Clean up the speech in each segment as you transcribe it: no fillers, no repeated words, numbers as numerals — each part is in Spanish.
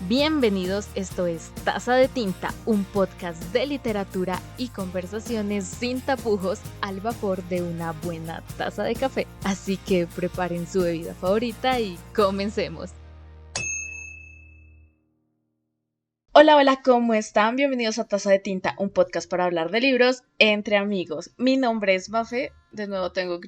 Bienvenidos, esto es Taza de Tinta, un podcast de literatura y conversaciones sin tapujos al vapor de una buena taza de café. Así que preparen su bebida favorita y comencemos. Hola, ¿cómo están? Bienvenidos a Taza de Tinta, un podcast para hablar de libros entre amigos. Mi nombre es Mafe, de nuevo tengo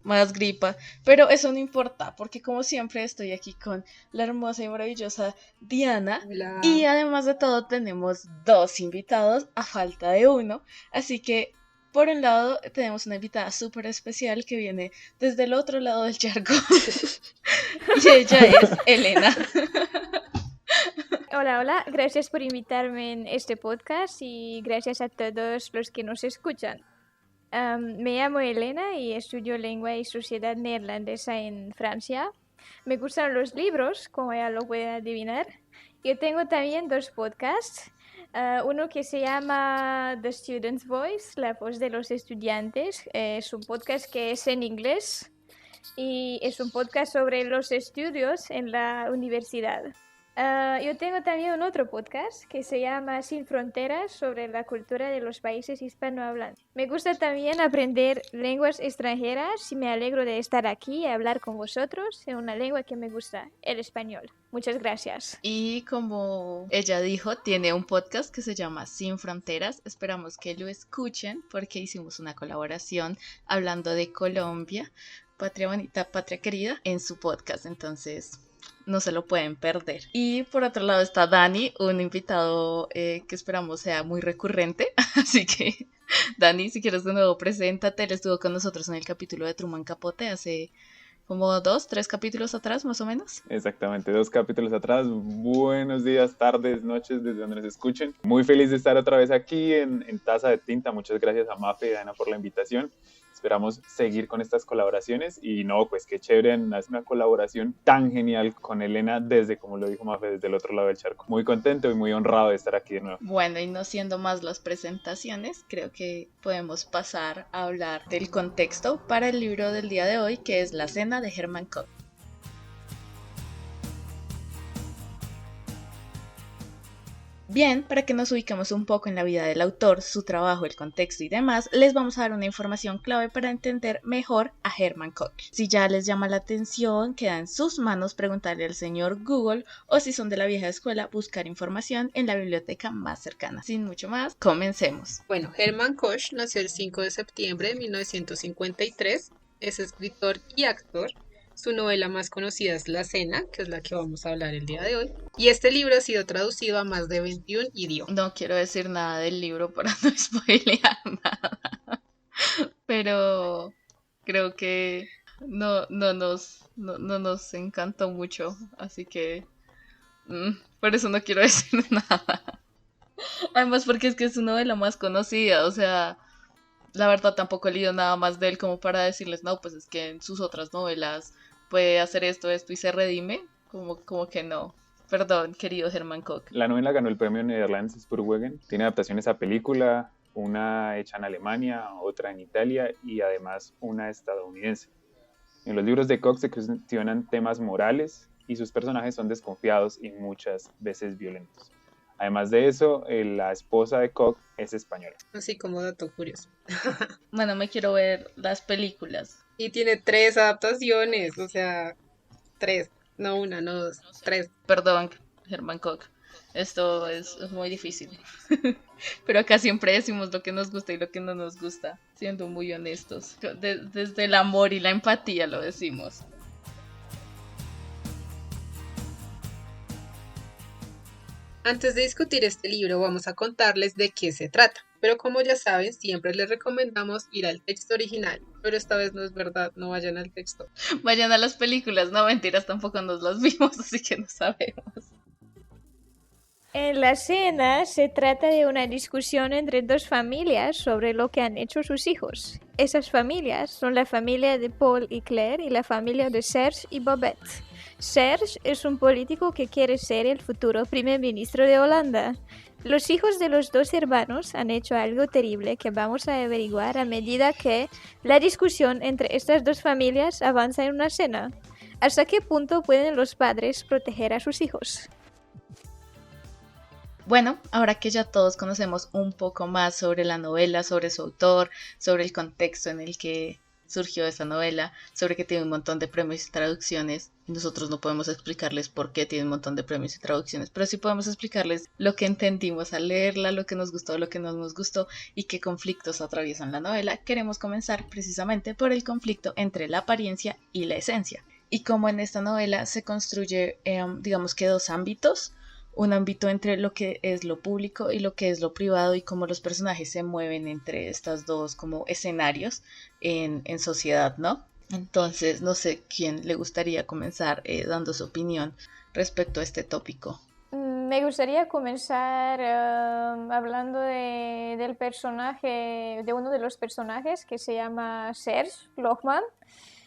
más gripa, pero eso no importa, porque como siempre estoy aquí con la hermosa y maravillosa Diana. Hola. Y además de todo tenemos dos invitados a falta de uno, así que por un lado tenemos una invitada súper especial que viene desde el otro lado del charco y ella es Elena. Hola, gracias por invitarme en este podcast y gracias a todos los que nos escuchan. Me llamo Elena y estudio lengua y sociedad neerlandesa en Francia. Me gustan los libros, como ya lo pueden adivinar. Yo tengo también dos podcasts. Uno que se llama The Student's Voice, la voz de los estudiantes. Es un podcast que es en inglés y es un podcast sobre los estudios en la universidad. Yo tengo también un otro podcast que se llama Sin Fronteras, sobre la cultura de los países hispanohablantes. Me gusta también aprender lenguas extranjeras y me alegro de estar aquí y hablar con vosotros en una lengua que me gusta, el español. Muchas gracias. Y como ella dijo, tiene un podcast que se llama Sin Fronteras. Esperamos que lo escuchen porque hicimos una colaboración hablando de Colombia, patria bonita, patria querida, en su podcast. Entonces no se lo pueden perder. Y por otro lado está Dani, un invitado que esperamos sea muy recurrente. Así que, Dani, si quieres de nuevo, preséntate. Él estuvo con nosotros en el capítulo de Truman Capote hace como 3 capítulos atrás, más o menos. Exactamente, 2 capítulos atrás. Buenos días, tardes, noches, desde donde nos escuchen. Muy feliz de estar otra vez aquí en Taza de Tinta. Muchas gracias a Mafe y a Ana por la invitación. Esperamos seguir con estas colaboraciones y no, pues qué chévere, hacer una colaboración tan genial con Elena desde, como lo dijo Mafe, desde el otro lado del charco. Muy contento y muy honrado de estar aquí de nuevo. Bueno, y no siendo más las presentaciones, creo que podemos pasar a hablar del contexto para el libro del día de hoy, que es La Cena de Herman Koch. Bien, para que nos ubiquemos un poco en la vida del autor, su trabajo, el contexto y demás, les vamos a dar una información clave para entender mejor a Herman Koch. Si ya les llama la atención, queda en sus manos preguntarle al señor Google, o si son de la vieja escuela, buscar información en la biblioteca más cercana. Sin mucho más, comencemos. Bueno, Herman Koch nació el 5 de septiembre de 1953, es escritor y actor. Su novela más conocida es La Cena, que es la que vamos a hablar el día de hoy. Y este libro ha sido traducido a más de 21 idiomas. No quiero decir nada del libro para no spoilear nada. Pero creo que no nos encantó mucho. Así que por eso no quiero decir nada. Además porque es que es su novela más conocida. O sea, la verdad tampoco he leído nada más de él como para decirles, no, pues es que en sus otras novelas puede hacer esto y se redime, como que no. Perdón, querido Herman Koch. La novela ganó el premio Nederlands Spurwegen, tiene adaptaciones a película, una hecha en Alemania, otra en Italia y además una estadounidense. En los libros de Koch se cuestionan temas morales y sus personajes son desconfiados y muchas veces violentos. Además de eso, la esposa de Koch es española. Así como dato curioso. Bueno, me quiero ver las películas. Y tiene 3 adaptaciones, o sea, 3, no una, no 2, 3. Perdón, Herman Koch, esto es muy difícil. Pero acá siempre decimos lo que nos gusta y lo que no nos gusta, siendo muy honestos. Desde el amor y la empatía lo decimos. Antes de discutir este libro vamos a contarles de qué se trata, pero como ya saben, siempre les recomendamos ir al texto original, pero esta vez no es verdad, no vayan al texto. Vayan a las películas, no mentiras, tampoco nos las vimos, así que no sabemos. En La Cena se trata de una discusión entre dos familias sobre lo que han hecho sus hijos. Esas familias son la familia de Paul y Claire y la familia de Serge y Babette. Serge es un político que quiere ser el futuro primer ministro de Holanda. Los hijos de los dos hermanos han hecho algo terrible que vamos a averiguar a medida que la discusión entre estas dos familias avanza en una cena. ¿Hasta qué punto pueden los padres proteger a sus hijos? Bueno, ahora que ya todos conocemos un poco más sobre la novela, sobre su autor, sobre el contexto en el que surgió esta novela, sobre que tiene un montón de premios y traducciones, y nosotros no podemos explicarles por qué tiene un montón de premios y traducciones, pero sí podemos explicarles lo que entendimos al leerla, lo que nos gustó, lo que no nos gustó y qué conflictos atraviesan la novela. Queremos comenzar precisamente por el conflicto entre la apariencia y la esencia. Y como en esta novela se construye, digamos que dos ámbitos, un ámbito entre lo que es lo público y lo que es lo privado y cómo los personajes se mueven entre estos dos como escenarios en sociedad, ¿no? Entonces, no sé quién le gustaría comenzar dando su opinión respecto a este tópico. Me gustaría comenzar hablando del personaje, de uno de los personajes que se llama Serge Lohman.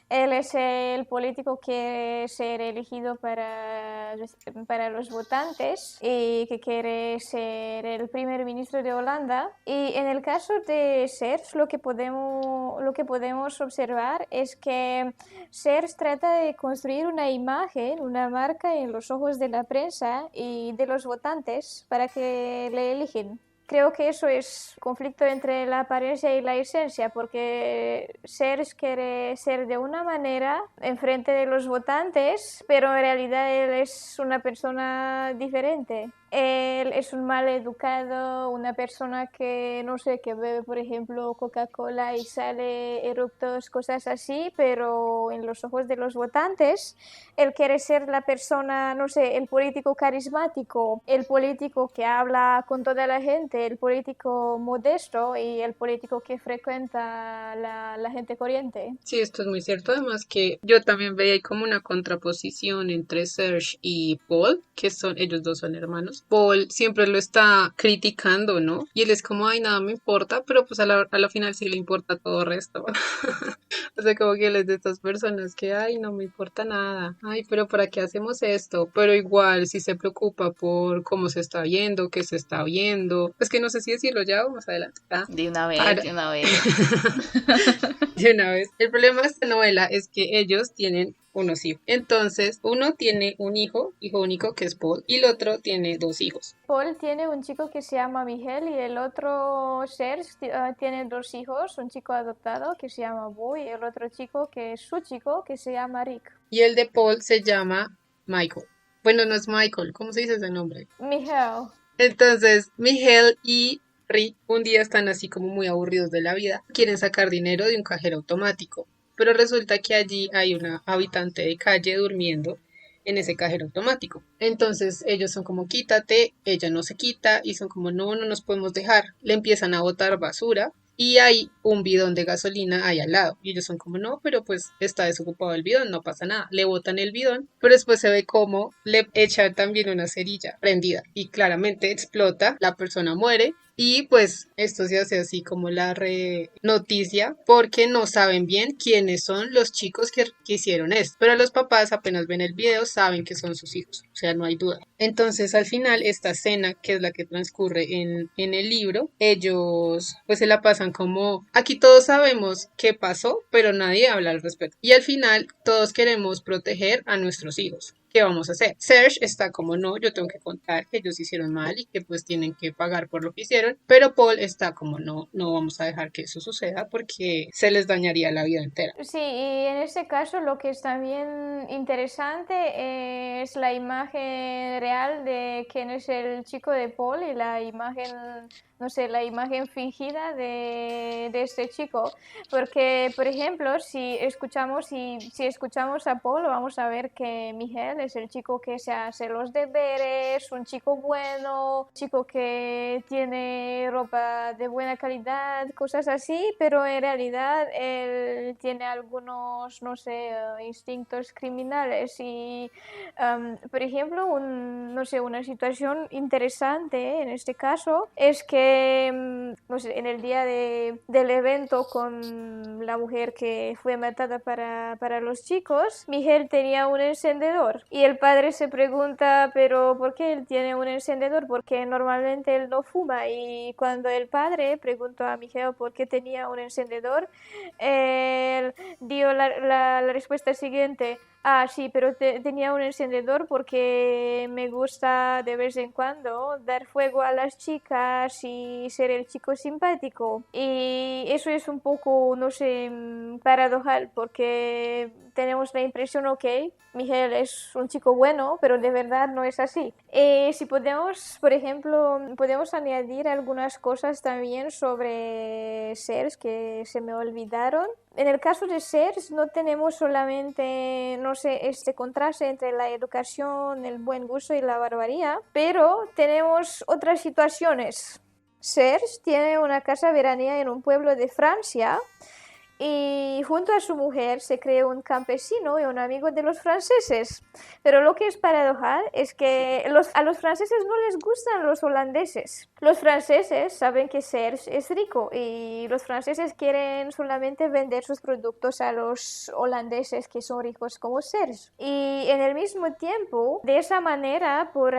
Él es el político que quiere ser elegido para los votantes y que quiere ser el primer ministro de Holanda. Y en el caso de Serge, lo que podemos observar es que Serge trata de construir una imagen, una marca en los ojos de la prensa y de los votantes para que le eligen. Creo que eso es conflicto entre la apariencia y la esencia, porque Serge quiere ser de una manera en frente de los votantes, pero en realidad él es una persona diferente. Él es un mal educado, una persona que, no sé, que bebe, por ejemplo, Coca-Cola y sale eructos, cosas así, pero en los ojos de los votantes, él quiere ser la persona, no sé, el político carismático, el político que habla con toda la gente, el político modesto y el político que frecuenta la gente corriente. Sí, esto es muy cierto. Además que yo también veía ahí como una contraposición entre Serge y Paul, que ellos dos son hermanos. Paul siempre lo está criticando, ¿no? Y él es como, ay, nada me importa, pero pues a la final sí le importa todo el resto. O sea, como que él es de estas personas que, ay, no me importa nada. Ay, pero ¿para qué hacemos esto? Pero igual sí se preocupa por cómo se está viendo, qué se está viendo. Es que no sé si decirlo ya o más adelante. De una vez, Para- de una vez. de una vez. El problema de esta novela es que ellos tienen unos hijos. Entonces, uno tiene un hijo único que es Paul, y el otro tiene dos hijos. Paul tiene un chico que se llama Miguel y el otro Serge tiene dos hijos, un chico adoptado que se llama Bo y el otro chico que es su chico que se llama Rick. Y el de Paul se llama Michael. Bueno, no es Michael, ¿cómo se dice ese nombre? Miguel. Entonces, Miguel y Rick un día están así como muy aburridos de la vida. Quieren sacar dinero de un cajero automático, pero resulta que allí hay una habitante de calle durmiendo en ese cajero automático. Entonces ellos son como quítate, ella no se quita y son como no, no nos podemos dejar. Le empiezan a botar basura y hay un bidón de gasolina ahí al lado. Y ellos son como no, pero pues está desocupado el bidón, no pasa nada. Le botan el bidón, pero después se ve como le echan también una cerilla prendida y claramente explota, la persona muere. Y pues esto se hace así como la noticia porque no saben bien quiénes son los chicos que hicieron esto. Pero los papás apenas ven el video saben que son sus hijos, o sea, no hay duda. Entonces al final esta escena, que es la que transcurre en el libro, ellos pues se la pasan como aquí todos sabemos qué pasó, pero nadie habla al respecto. Y al final todos queremos proteger a nuestros hijos. ¿Qué vamos a hacer? Serge está como no, yo tengo que contar que ellos hicieron mal y que pues tienen que pagar por lo que hicieron, pero Paul está como no, no vamos a dejar que eso suceda porque se les dañaría la vida entera. Sí, y en este caso lo que es también interesante es la imagen real de quién es el chico de Paul y la imagen, no sé, la imagen fingida de este chico, porque por ejemplo si escuchamos a Paul vamos a ver que Miguel es el chico que se hace los deberes, un chico bueno, chico que tiene ropa de buena calidad, cosas así, pero en realidad él tiene algunos, no sé, instintos criminales y, por ejemplo, no sé, una situación interesante en este caso es que, no sé, en el día del evento con la mujer que fue matada para los chicos, Miguel tenía un encendedor y el padre se pregunta, pero ¿por qué él tiene un encendedor? Porque normalmente él no fuma y cuando el padre preguntó a Miguel por qué tenía un encendedor, él dio la respuesta siguiente, Ah, sí, pero tenía un encendedor porque me gusta de vez en cuando dar fuego a las chicas y ser el chico simpático. Y eso es un poco, no sé, paradojal porque tenemos la impresión, ok, Miguel es un chico bueno, pero de verdad no es así. Si podemos, por ejemplo, podemos añadir algunas cosas también sobre Serge que se me olvidaron. En el caso de Serge no tenemos solamente, no sé, este contraste entre la educación, el buen gusto y la barbarie, pero tenemos otras situaciones. Serge tiene una casa veraniega en un pueblo de Francia y junto a su mujer se creó un campesino y un amigo de los franceses. Pero lo que es paradojal es que a los franceses no les gustan los holandeses. Los franceses saben que Serge es rico y los franceses quieren solamente vender sus productos a los holandeses que son ricos como Serge. Y en el mismo tiempo, de esa manera, por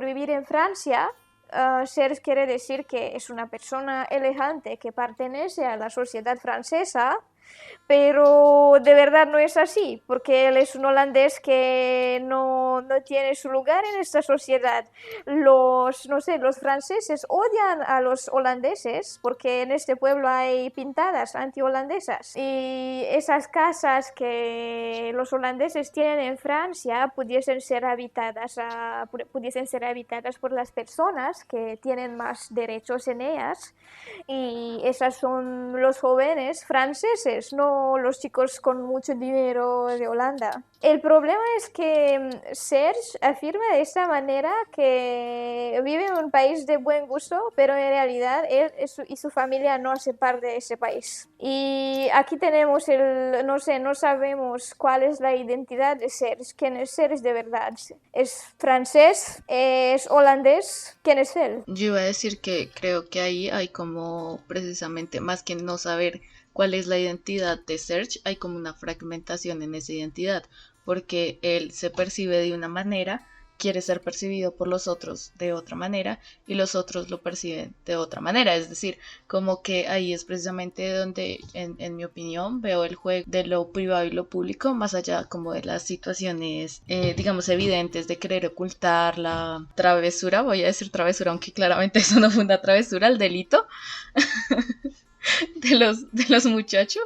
vivir en Francia, Serge quiere decir que es una persona elegante que pertenece a la sociedad francesa, pero de verdad no es así, porque él es un holandés que no tiene su lugar en esta sociedad. Los franceses odian a los holandeses porque en este pueblo hay pintadas anti-holandesas. Y esas casas que los holandeses tienen en Francia pudiesen ser habitadas por las personas que tienen más derechos en ellas. Y esas son los jóvenes franceses, no los chicos con mucho dinero de Holanda. El problema es que Serge afirma de esta manera que vive en un país de buen gusto, pero en realidad él y su familia no hacen parte de ese país. Y aquí tenemos no sabemos cuál es la identidad de Serge, quién es Serge de verdad. ¿Es francés? ¿Es holandés? ¿Quién es él? Yo iba a decir que creo que ahí hay como precisamente más que no saber cuál es la identidad de Serge, hay como una fragmentación en esa identidad, porque él se percibe de una manera, quiere ser percibido por los otros de otra manera y los otros lo perciben de otra manera, es decir, como que ahí es precisamente donde en mi opinión veo el juego de lo privado y lo público, más allá como de las situaciones digamos evidentes de querer ocultar la travesura, voy a decir travesura aunque claramente eso no fue una travesura, el delito de los muchachos,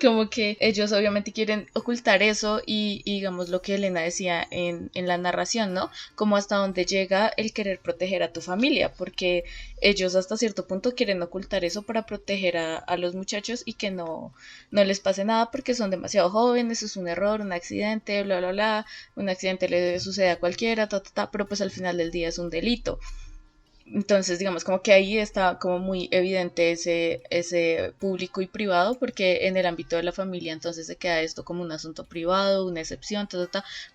como que ellos obviamente quieren ocultar eso y digamos lo que Elena decía en la narración, ¿no? Como hasta dónde llega el querer proteger a tu familia, porque ellos hasta cierto punto quieren ocultar eso para proteger a los muchachos y que no les pase nada porque son demasiado jóvenes, es un error, un accidente, bla, bla, bla, un accidente le sucede a cualquiera, pero pues al final del día es un delito. Entonces, digamos, como que ahí está como muy evidente ese público y privado, porque en el ámbito de la familia entonces se queda esto como un asunto privado, una excepción,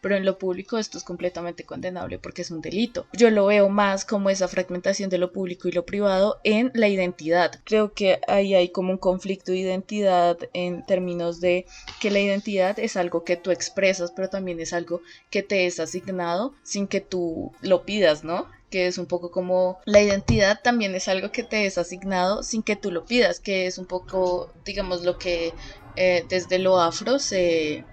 pero en lo público esto es completamente condenable porque es un delito. Yo lo veo más como esa fragmentación de lo público y lo privado en la identidad. Creo que ahí hay como un conflicto de identidad en términos de que la identidad es algo que tú expresas, pero también es algo que te es asignado sin que tú lo pidas, ¿no? Que es un poco como la identidad también es algo que te es asignado sin que tú lo pidas, que es un poco, digamos, lo que desde lo afro se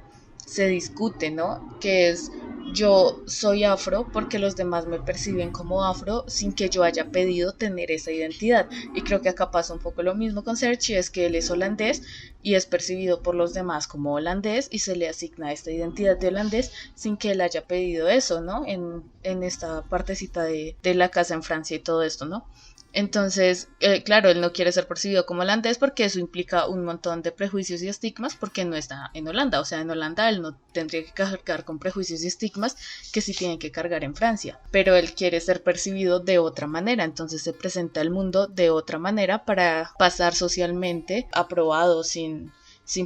discute, ¿no? Que es yo soy afro porque los demás me perciben como afro sin que yo haya pedido tener esa identidad. Y creo que acá pasa un poco lo mismo con Serge, es que él es holandés y es percibido por los demás como holandés y se le asigna esta identidad de holandés sin que él haya pedido eso, ¿no? En esta partecita de la casa en Francia y todo esto, ¿no? Entonces, claro, él no quiere ser percibido como holandés porque eso implica un montón de prejuicios y estigmas porque no está en Holanda. O sea, en Holanda él no tendría que cargar con prejuicios y estigmas que sí tienen que cargar en Francia. Pero él quiere ser percibido de otra manera, entonces se presenta al mundo de otra manera para pasar socialmente aprobado sin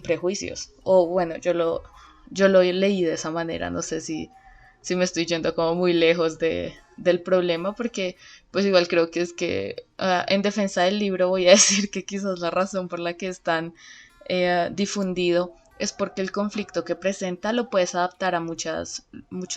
prejuicios. O bueno, yo lo leí de esa manera, no sé si me estoy yendo como muy lejos del problema, porque pues igual creo que es que en defensa del libro voy a decir que quizás la razón por la que es tan difundido es porque el conflicto que presenta lo puedes adaptar a muchos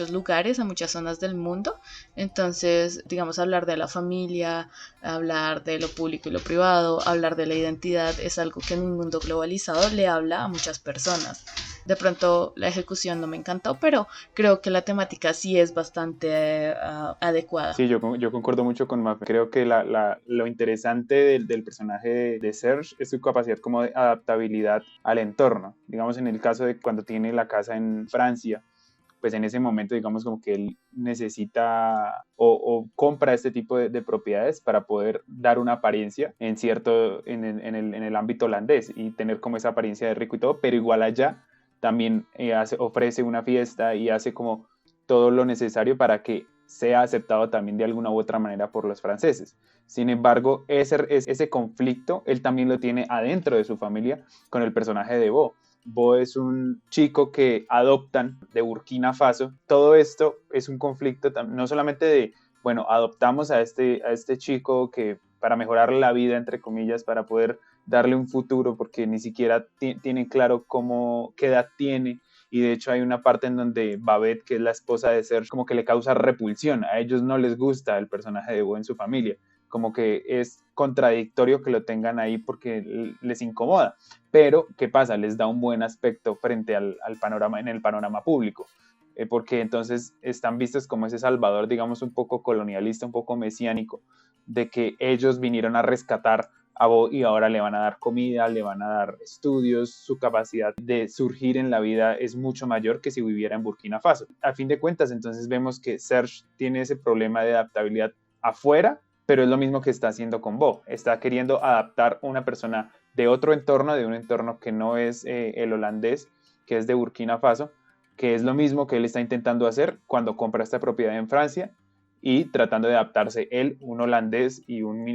lugares, a muchas zonas del mundo. Entonces, digamos, hablar de la familia, hablar de lo público y lo privado, hablar de la identidad es algo que en un mundo globalizado le habla a muchas personas. De pronto la ejecución no me encantó, pero creo que la temática sí es bastante adecuada. Sí, yo concuerdo mucho con Mafe. Creo que lo interesante del personaje de Serge es su capacidad como de adaptabilidad al entorno. Digamos, en el caso de cuando tiene la casa en Francia, pues en ese momento, digamos, como que él necesita o compra este tipo de propiedades para poder dar una apariencia en el ámbito holandés y tener como esa apariencia de rico y todo, pero igual allá también ofrece una fiesta y hace como todo lo necesario para que sea aceptado también de alguna u otra manera por los franceses. Sin embargo, ese conflicto él también lo tiene adentro de su familia con el personaje de Bo. Bo es un chico que adoptan de Burkina Faso. Todo esto es un conflicto no solamente de, bueno, adoptamos a este chico que para mejorarle la vida, entre comillas, para poder darle un futuro, porque ni siquiera tienen claro qué edad tiene. Y de hecho hay una parte en donde Babette, que es la esposa de Serge, como que le causa repulsión. A ellos no les gusta el personaje de Bo en su familia. Como que es contradictorio que lo tengan ahí porque les incomoda. Pero, ¿qué pasa? Les da un buen aspecto frente al panorama, en el panorama público. Porque entonces están vistos como ese salvador, digamos, un poco colonialista, un poco mesiánico, de que ellos vinieron a rescatar a Bo y ahora le van a dar comida, le van a dar estudios, su capacidad de surgir en la vida es mucho mayor que si viviera en Burkina Faso. A fin de cuentas, entonces vemos que Serge tiene ese problema de adaptabilidad afuera, pero es lo mismo que está haciendo con Bo. Está queriendo adaptar a una persona de otro entorno, de un entorno que no es el holandés, que es de Burkina Faso, que es lo mismo que él está intentando hacer cuando compra esta propiedad en Francia y tratando de adaptarse él, un holandés y un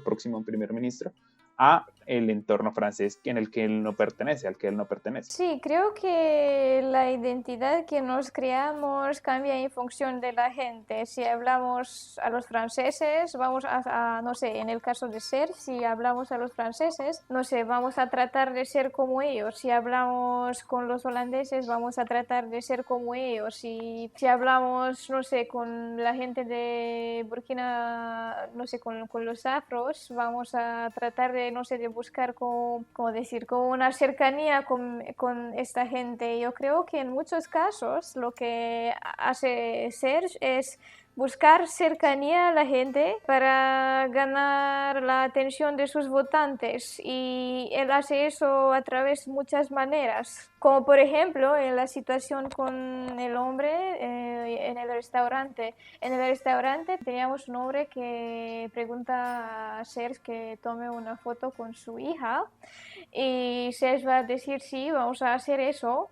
próximo primer ministro, a el entorno francés en el que él no pertenece, al que él no pertenece. Sí, creo que la identidad que nos creamos cambia en función de la gente. Si hablamos a los franceses, vamos no sé, en el caso de ser, si hablamos a los franceses, no sé, vamos a tratar de ser como ellos. Si hablamos con los holandeses, vamos a tratar de ser como ellos. Si hablamos, no sé, con la gente de Burkina, no sé, con los afros, vamos a tratar de, no sé, de buscar como una cercanía con esta gente. Yo creo que en muchos casos lo que hace Serge es buscar cercanía a la gente para ganar la atención de sus votantes, y él hace eso a través de muchas maneras, como por ejemplo en la situación con el hombre en el restaurante. En el restaurante teníamos un hombre que pregunta a Serge que tome una foto con su hija y Serge va a decir sí, vamos a hacer eso.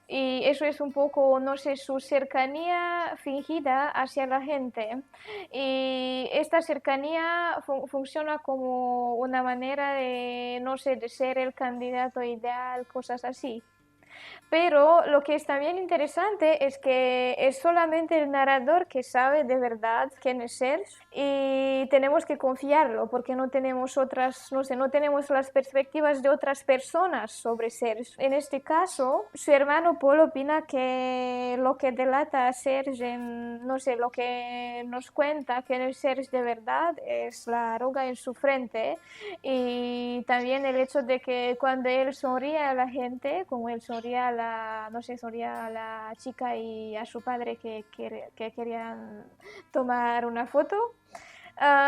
Y eso es un poco, no sé, su cercanía fingida hacia la gente. Y esta cercanía funciona como una manera de, no sé, de ser el candidato ideal, cosas así. Pero lo que es también interesante es que es solamente el narrador que sabe de verdad quién es Serge, y tenemos que confiarlo porque no tenemos no tenemos las perspectivas de otras personas sobre Serge. En este caso, su hermano Paul opina que lo que delata a Serge, no sé, lo que nos cuenta quién es Serge de verdad es la arruga en su frente, y también el hecho de que cuando él sonríe a la gente, como él sonríe a la chica y a su padre que querían tomar una foto,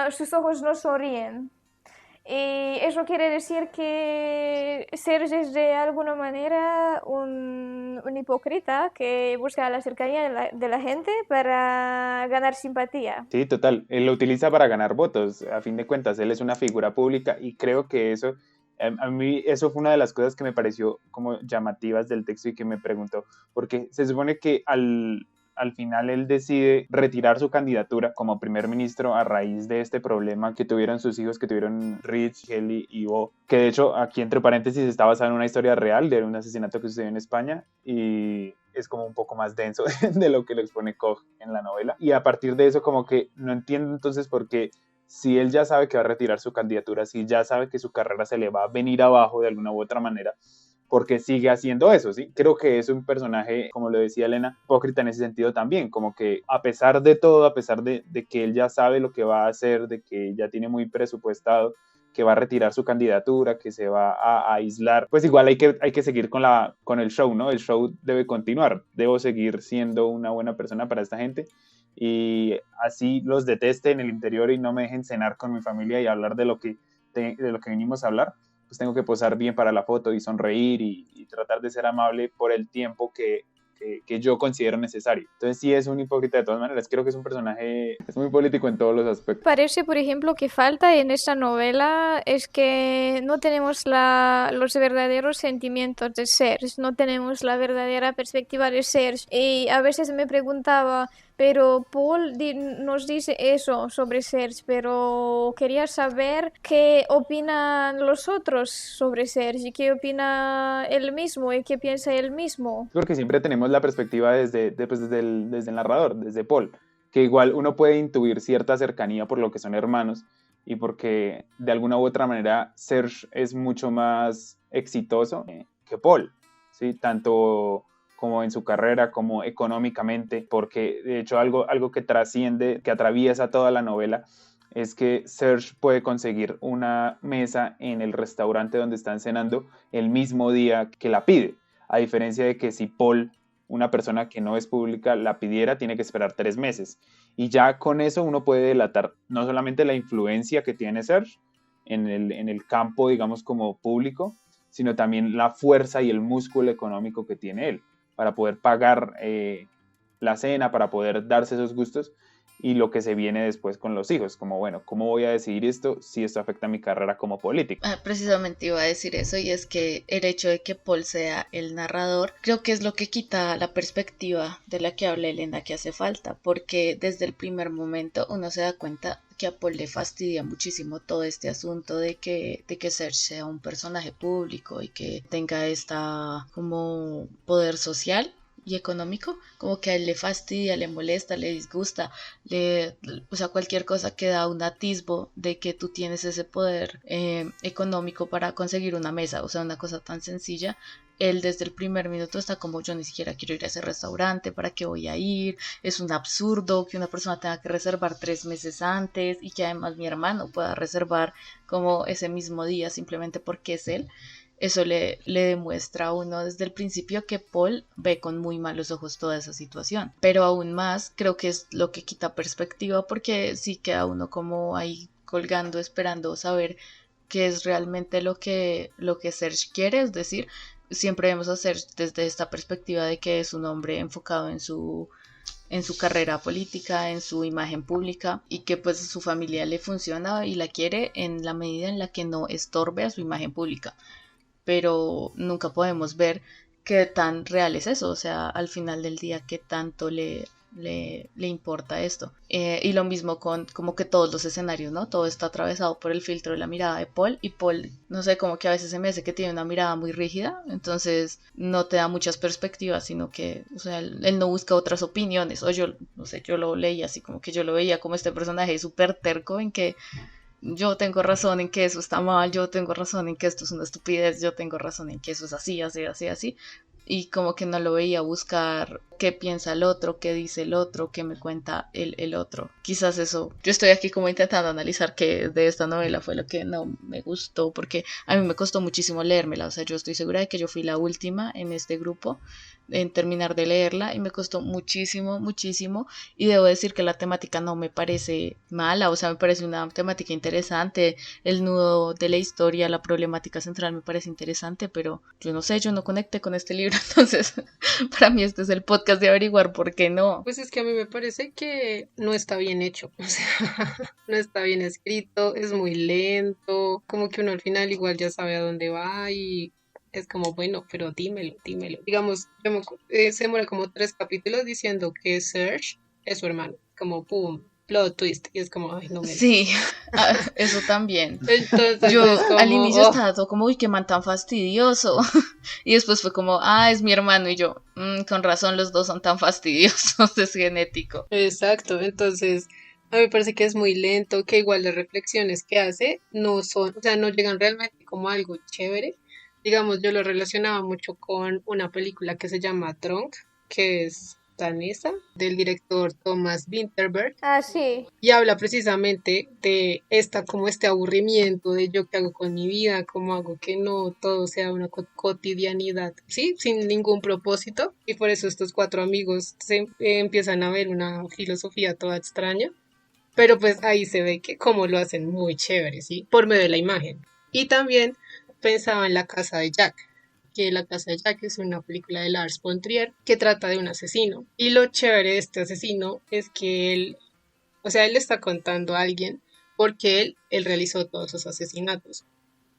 sus ojos no sonríen. Y eso quiere decir que Serge es de alguna manera un hipócrita que busca la cercanía de la gente para ganar simpatía. Sí, total. Él lo utiliza para ganar votos. A fin de cuentas, él es una figura pública y creo que eso, a mí eso fue una de las cosas que me pareció como llamativas del texto y que me preguntó, porque se supone que al final él decide retirar su candidatura como primer ministro a raíz de este problema que tuvieron sus hijos, que tuvieron Rich, Kelly y Bo, que de hecho aquí entre paréntesis está basado en una historia real de un asesinato que sucedió en España y es como un poco más denso de lo que lo expone Koch en la novela. Y a partir de eso como que no entiendo entonces por qué, si él ya sabe que va a retirar su candidatura, si ya sabe que su carrera se le va a venir abajo de alguna u otra manera, porque sigue haciendo eso, ¿sí? Creo que es un personaje, como lo decía Elena, hipócrita en ese sentido también, como que a pesar de todo, a pesar de que él ya sabe lo que va a hacer, de que ya tiene muy presupuestado, que va a retirar su candidatura, que se va a aislar, pues igual hay que seguir con el show, ¿no? El show debe continuar, debo seguir siendo una buena persona para esta gente y así los deteste en el interior y no me dejen cenar con mi familia y hablar de lo que venimos a hablar, pues tengo que posar bien para la foto y sonreír y tratar de ser amable por el tiempo que yo considero necesario. Entonces sí es un hipócrita de todas maneras, creo que es un personaje, es muy político en todos los aspectos. Parece, por ejemplo, que falta en esta novela es que no tenemos los verdaderos sentimientos de Serge, no tenemos la verdadera perspectiva de Serge. Y a veces me preguntaba, pero Paul nos dice eso sobre Serge, pero quería saber qué opinan los otros sobre Serge y qué opina él mismo y qué piensa él mismo. Porque siempre tenemos la perspectiva desde el narrador, desde Paul, que igual uno puede intuir cierta cercanía por lo que son hermanos y porque de alguna u otra manera Serge es mucho más exitoso que Paul, ¿sí? Tanto como en su carrera, como económicamente, porque de hecho algo que trasciende, que atraviesa toda la novela, es que Serge puede conseguir una mesa en el restaurante donde están cenando el mismo día que la pide, a diferencia de que si Paul, una persona que no es pública, la pidiera, tiene que esperar 3 meses. Y ya con eso uno puede delatar no solamente la influencia que tiene Serge en el campo, digamos, como público, sino también la fuerza y el músculo económico que tiene él para poder pagar la cena, para poder darse esos gustos y lo que se viene después con los hijos, como bueno, ¿cómo voy a decidir esto si esto afecta a mi carrera como político? Precisamente iba a decir eso, y es que el hecho de que Paul sea el narrador creo que es lo que quita la perspectiva de la que habla Elena, que hace falta, porque desde el primer momento uno se da cuenta que a Paul le fastidia muchísimo todo este asunto de que Serge sea un personaje público y que tenga esta como poder social y económico, como que a él le fastidia, le molesta, le disgusta, o sea, cualquier cosa que da un atisbo de que tú tienes ese poder económico para conseguir una mesa, o sea, una cosa tan sencilla. Él desde el primer minuto está como, yo ni siquiera quiero ir a ese restaurante, ¿para qué voy a ir? Es un absurdo que una persona tenga que reservar 3 meses antes y que además mi hermano pueda reservar como ese mismo día simplemente porque es él. Eso le demuestra a uno desde el principio que Paul ve con muy malos ojos toda esa situación. Pero aún más creo que es lo que quita perspectiva, porque sí queda uno como ahí colgando esperando saber qué es realmente lo que Serge quiere. Es decir, siempre vemos a Serge desde esta perspectiva de que es un hombre enfocado en su carrera política, en su imagen pública, y que pues su familia le funciona y la quiere en la medida en la que no estorbe a su imagen pública. Pero nunca podemos ver qué tan real es eso, o sea, al final del día, qué tanto le importa esto. Y lo mismo con como que todos los escenarios, ¿no? Todo está atravesado por el filtro de la mirada de Paul, y Paul, no sé, como que a veces se me hace que tiene una mirada muy rígida, entonces no te da muchas perspectivas, sino que, o sea, él no busca otras opiniones, o yo, no sé, yo lo leía así, como que yo lo veía como este personaje súper terco en que yo tengo razón en que eso está mal, yo tengo razón en que esto es una estupidez, yo tengo razón en que eso es así, así, así, así. Y como que no lo veía buscar qué piensa el otro, qué dice el otro, qué me cuenta el otro. Quizás eso, yo estoy aquí como intentando analizar qué de esta novela fue lo que no me gustó, porque a mí me costó muchísimo leérmela, o sea, yo estoy segura de que yo fui la última en este grupo en terminar de leerla y me costó muchísimo, muchísimo, y debo decir que la temática no me parece mala, o sea, me parece una temática interesante, el nudo de la historia, la problemática central me parece interesante, pero yo no sé, yo no conecté con este libro, entonces para mí este es el podcast de averiguar por qué no. Pues es que a mí me parece que no está bien hecho, o sea, no está bien escrito, es muy lento, como que uno al final igual ya sabe a dónde va y es como, bueno, pero dímelo, dímelo. Digamos, se demora como 3 capítulos diciendo que Serge es su hermano, como pum, plot twist, y es como, ay, no me Sí, eso también. Entonces Yo es como, al inicio oh, estaba todo como, uy, qué man tan fastidioso. Y después fue como, ah, es mi hermano. Y yo, con razón, los dos son tan fastidiosos, es genético. exacto, entonces a mí me parece que es muy lento, que igual las reflexiones que hace no son, o sea, no llegan realmente como a algo chévere. Digamos, yo lo relacionaba mucho con una película que se llama Trunk, que es Danesa, del director Thomas Vinterberg, Ah, sí. y habla precisamente de como este aburrimiento de yo qué hago con mi vida, cómo hago que no todo sea una cotidianidad, ¿sí? Sin ningún propósito, y por eso estos cuatro amigos empiezan a ver una filosofía toda extraña, pero pues ahí se ve que cómo lo hacen muy chévere, ¿sí? Por medio de la imagen. Y también pensaba en La casa de Jack, que La casa de Jack es una película de Lars von Trier que trata de un asesino. Y lo chévere de este asesino es que él, o sea, él le está contando a alguien porque él realizó todos esos asesinatos.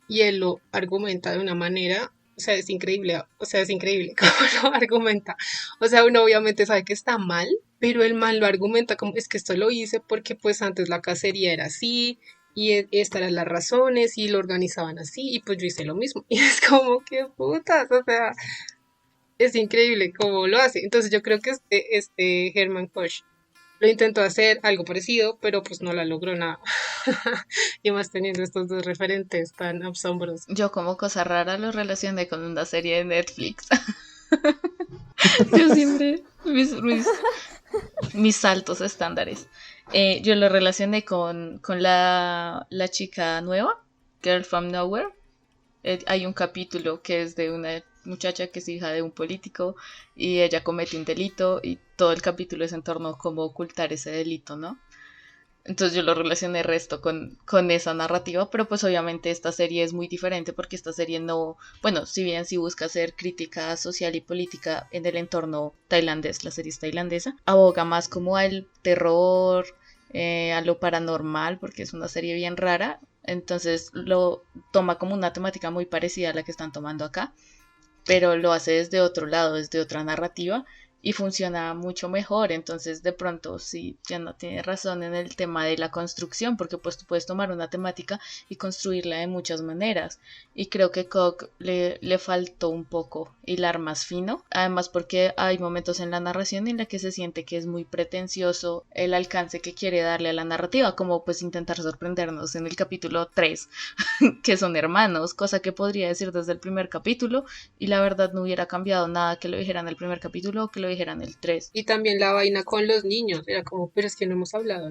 Y él lo argumenta de una manera, o sea, es increíble cómo lo argumenta. O sea, uno obviamente sabe que está mal, pero el man lo argumenta como es que esto lo hice porque pues antes la cacería era así y estas eran las razones y lo organizaban así y pues yo hice lo mismo. Y es como que putas, o sea, es increíble cómo lo hace. Entonces yo creo que este Herman Koch lo intentó hacer algo parecido, pero pues no la logró nada. Y más teniendo estos dos referentes tan asombrosos. Yo como cosa rara lo relacioné con una serie de Netflix. Yo siempre, mis saltos estándares. Yo lo relacioné con la chica nueva, Girl from Nowhere. Hay un capítulo que es de una muchacha que es hija de un político y ella comete un delito y todo el capítulo es en torno a cómo ocultar ese delito, ¿no? Entonces yo lo relacioné resto con esa narrativa, pero pues obviamente esta serie es muy diferente porque esta serie no, bueno, si bien sí busca hacer crítica social y política en el entorno tailandés, la serie es tailandesa, aboga más como al terror, a lo paranormal, porque es una serie bien rara, entonces lo toma como una temática muy parecida a la que están tomando acá, pero lo hace desde otro lado, desde otra narrativa y funciona mucho mejor. Entonces, de pronto, sí, ya no tiene razón en el tema de la construcción, porque pues tú puedes tomar una temática y construirla de muchas maneras. Y creo que Koch le faltó un poco hilar más fino, además porque hay momentos en la narración en la que se siente que es muy pretencioso el alcance que quiere darle a la narrativa, como pues intentar sorprendernos en el capítulo 3 que son hermanos, cosa que podría decir desde el primer capítulo y la verdad no hubiera cambiado nada que lo dijeran el primer capítulo o que lo dijeran el 3. Y también la vaina con los niños, era como, pero es que no hemos hablado,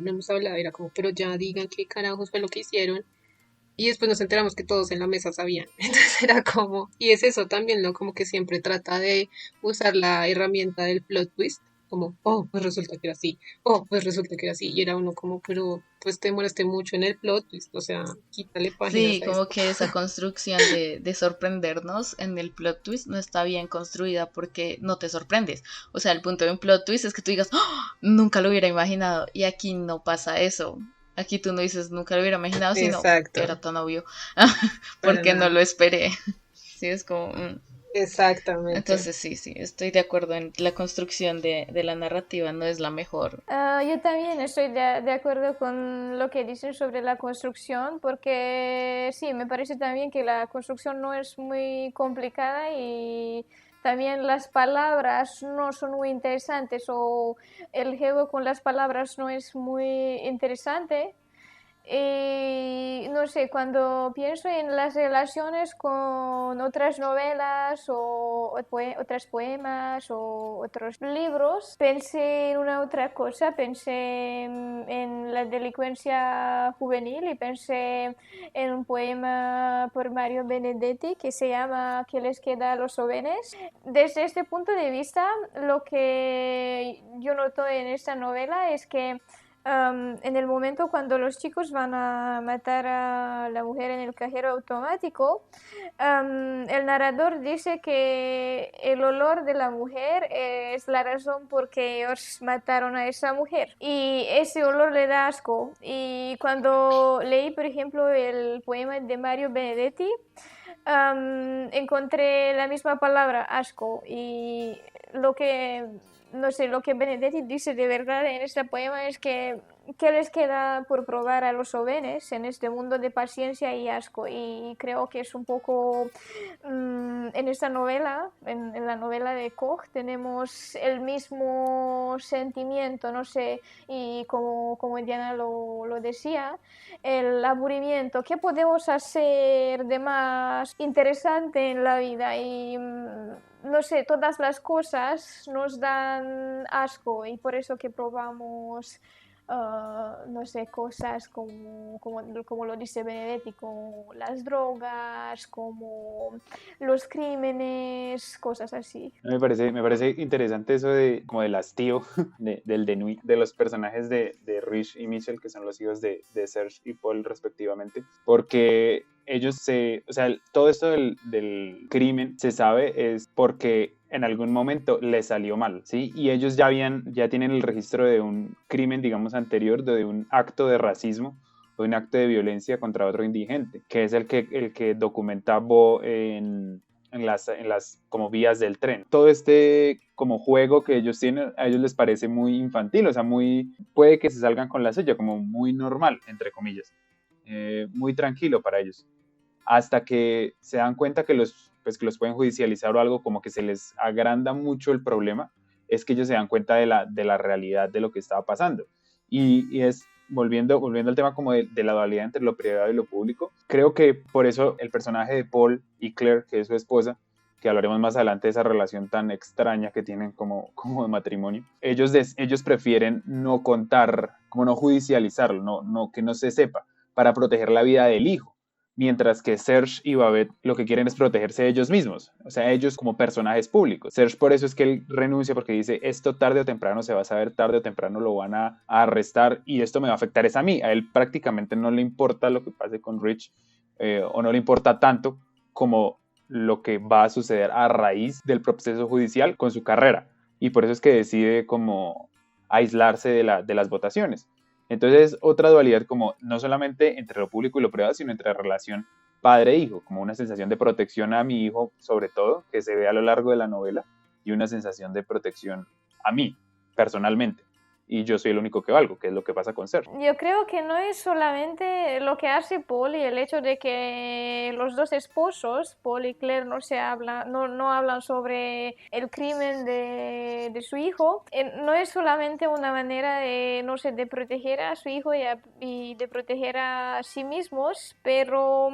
era como, pero ya digan qué carajos fue lo que hicieron. Y después nos enteramos que todos en la mesa sabían. Entonces era como, y es eso también, ¿no? Como que siempre trata de usar la herramienta del plot twist, como, oh, pues resulta que era así, oh, pues resulta que era así. Y era uno como, pero pues te demoraste mucho en el plot twist, o sea, quítale páginas Sí, a como esto. que esa construcción de sorprendernos en el plot twist no está bien construida porque no te sorprendes. O sea, el punto de un plot twist es que tú digas, "Oh, nunca lo hubiera imaginado". Y aquí no pasa eso. Aquí tú no dices nunca lo hubiera imaginado, sino Exacto, era tan obvio para porque no nada. lo esperé. Sí, es como... Exactamente. Entonces sí, estoy de acuerdo en la construcción de la narrativa, no es la mejor. Yo también estoy de acuerdo con lo que dicen sobre la construcción, porque sí, me parece también que la construcción no es muy complicada y también las palabras no son muy interesantes o el juego con las palabras no es muy interesante. Y no sé, cuando pienso en las relaciones con otras novelas o otros poemas o otros libros, pensé en una otra cosa, pensé en la delincuencia juvenil y pensé en un poema por Mario Benedetti que se llama ¿Qué les queda a los jóvenes? Desde este punto de vista, lo que yo noto en esta novela es que en el momento cuando los chicos van a matar a la mujer en el cajero automático, el narrador dice que el olor de la mujer es la razón por que ellos mataron a esa mujer y ese olor le da asco. Y cuando leí, por ejemplo, el poema de Mario Benedetti, encontré la misma palabra, asco, y lo que no sé, lo que Benedetti dice de verdad en este poema es que qué les queda por probar a los jóvenes en este mundo de paciencia y asco. Y creo que es un poco en esta novela, en la novela de Koch, tenemos el mismo sentimiento, no sé, y como Diana lo decía, el aburrimiento. ¿Qué podemos hacer de más interesante en la vida? Y no sé, todas las cosas nos dan asco y por eso que probamos, no sé, cosas como lo dice Benedetti, como las drogas, como los crímenes, cosas así. Me parece interesante eso de como del hastío del Denui, de los personajes de Rich y Mitchell, que son los hijos de Serge y Paul respectivamente, porque o sea, todo esto del crimen se sabe es porque en algún momento les salió mal, ¿sí? Y ellos ya tienen el registro de un crimen, digamos, anterior, de un acto de racismo o un acto de violencia contra otro indigente, que es el que documenta Bo en las como vías del tren. Todo este como juego que ellos tienen, a ellos les parece muy infantil, o sea, puede que se salgan con la suya, como muy normal, entre comillas, muy tranquilo para ellos, hasta que se dan cuenta que que los pueden judicializar o algo, como que se les agranda mucho el problema, es que ellos se dan cuenta de la realidad de lo que estaba pasando. Y es, volviendo al tema como de la dualidad entre lo privado y lo público, creo que por eso el personaje de Paul y Claire, que es su esposa, que hablaremos más adelante de esa relación tan extraña que tienen como de matrimonio, ellos prefieren no contar, como no judicializarlo, que no se sepa, para proteger la vida del hijo, mientras que Serge y Babette lo que quieren es protegerse de ellos mismos, o sea, ellos como personajes públicos. Serge por eso es que él renuncia, porque dice, esto tarde o temprano se va a saber, tarde o temprano lo van a arrestar y esto me va a afectar es a mí. A él prácticamente no le importa lo que pase con Rich, o no le importa tanto como lo que va a suceder a raíz del proceso judicial con su carrera, y por eso es que decide como aislarse de las votaciones. Entonces, otra dualidad como no solamente entre lo público y lo privado, sino entre la relación padre-hijo, como una sensación de protección a mi hijo, sobre todo, que se ve a lo largo de la novela, y una sensación de protección a mí, personalmente. Y yo soy el único que valgo, que es lo que pasa con Serge. Yo creo que no es solamente lo que hace Paul y el hecho de que los dos esposos, Paul y Claire, no hablan sobre el crimen de su hijo. No es solamente una manera de, no sé, de proteger a su hijo y de proteger a sí mismos, pero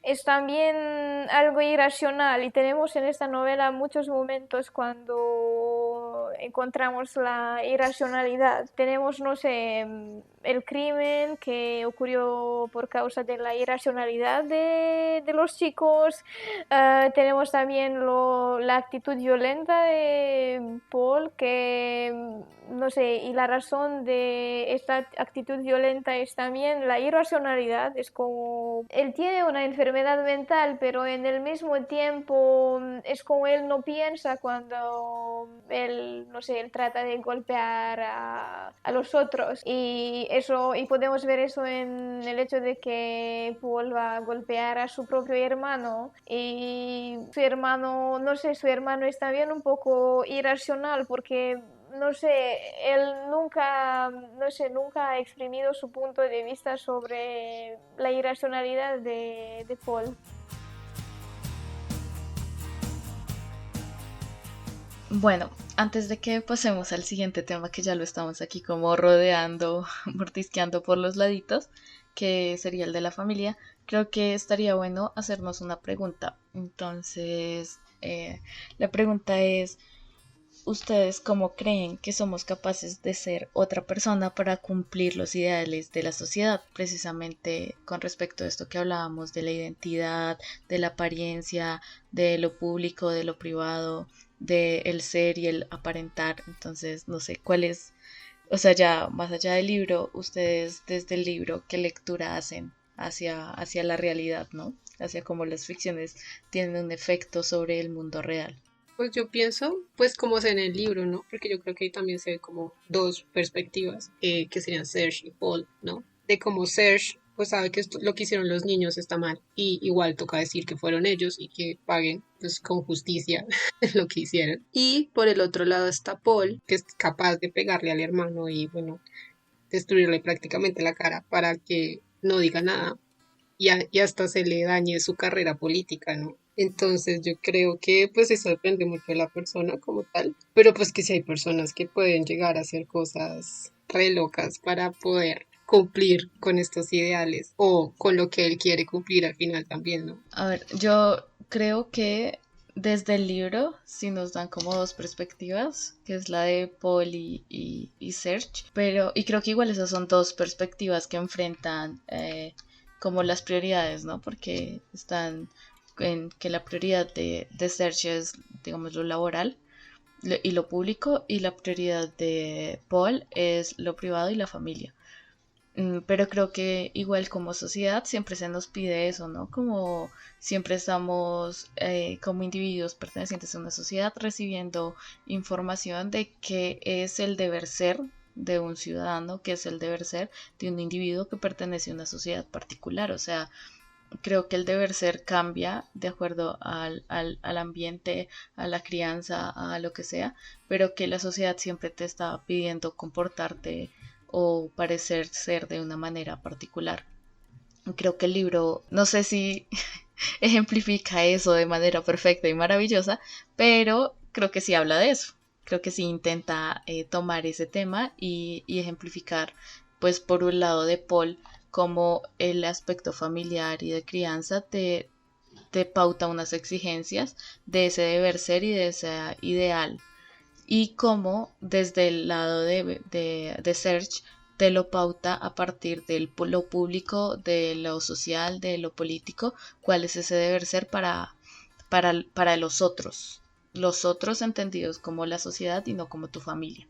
es también algo irracional. Y tenemos en esta novela muchos momentos cuando encontramos la irracionalidad. Tenemos, no sé, el crimen que ocurrió por causa de la irracionalidad de los chicos. Tenemos también la actitud violenta de Paul, que, no sé, y la razón de esta actitud violenta es también la irracionalidad. Es como, él tiene una enfermedad mental, pero en el mismo tiempo es como él no piensa cuando él, no sé, él trata de golpear a los otros. Y podemos ver eso en el hecho de que Paul va a golpear a su propio hermano, y su hermano, no sé, su hermano es también un poco irracional porque, no sé, él nunca ha exprimido su punto de vista sobre la irracionalidad de Paul. Bueno, antes de que pasemos al siguiente tema, que ya lo estamos aquí como rodeando, mordisqueando por los laditos, que sería el de la familia, creo que estaría bueno hacernos una pregunta. Entonces, la pregunta es, ¿ustedes cómo creen que somos capaces de ser otra persona para cumplir los ideales de la sociedad? Precisamente con respecto a esto que hablábamos de la identidad, de la apariencia, de lo público, de lo privado, de el ser y el aparentar. Entonces, no sé, cuál es, o sea, ya más allá del libro, ustedes desde el libro, ¿qué lectura hacen hacia la realidad, ¿no? Hacia cómo las ficciones tienen un efecto sobre el mundo real. Pues yo pienso, pues como es en el libro, ¿no? Porque yo creo que ahí también se ve como dos perspectivas, que serían Serge y Paul, ¿no? De cómo Serge, pues sabe que lo que hicieron los niños está mal, y igual toca decir que fueron ellos y que paguen, pues con justicia lo que hicieron. Y por el otro lado está Paul, que es capaz de pegarle al hermano y, bueno, destruirle prácticamente la cara para que no diga nada y hasta se le dañe su carrera política, ¿no? Entonces yo creo que pues eso depende mucho de la persona como tal, pero pues que si hay personas que pueden llegar a hacer cosas re locas para poder cumplir con estos ideales o con lo que él quiere cumplir al final también, ¿no? A ver, yo creo que desde el libro sí nos dan como dos perspectivas, que es la de Paul y Serge, pero y creo que igual esas son dos perspectivas que enfrentan como las prioridades, ¿no? Porque están en que la prioridad de Serge es, digamos, lo laboral y lo público, y la prioridad de Paul es lo privado y la familia. Pero creo que igual como sociedad siempre se nos pide eso, ¿no? Como siempre estamos como individuos pertenecientes a una sociedad recibiendo información de qué es el deber ser de un ciudadano, qué es el deber ser de un individuo que pertenece a una sociedad particular. O sea, creo que el deber ser cambia de acuerdo al ambiente, a la crianza, a lo que sea, pero que la sociedad siempre te está pidiendo comportarte o parecer ser de una manera particular. Creo que el libro, no sé si ejemplifica eso de manera perfecta y maravillosa, pero creo que sí habla de eso. Creo que sí intenta tomar ese tema y ejemplificar, pues por un lado de Paul, como el aspecto familiar y de crianza te pauta unas exigencias de ese deber ser y de ese ideal, y cómo desde el lado de Serge te lo pauta a partir de lo público, de lo social, de lo político, cuál es ese deber ser para los otros entendidos como la sociedad y no como tu familia.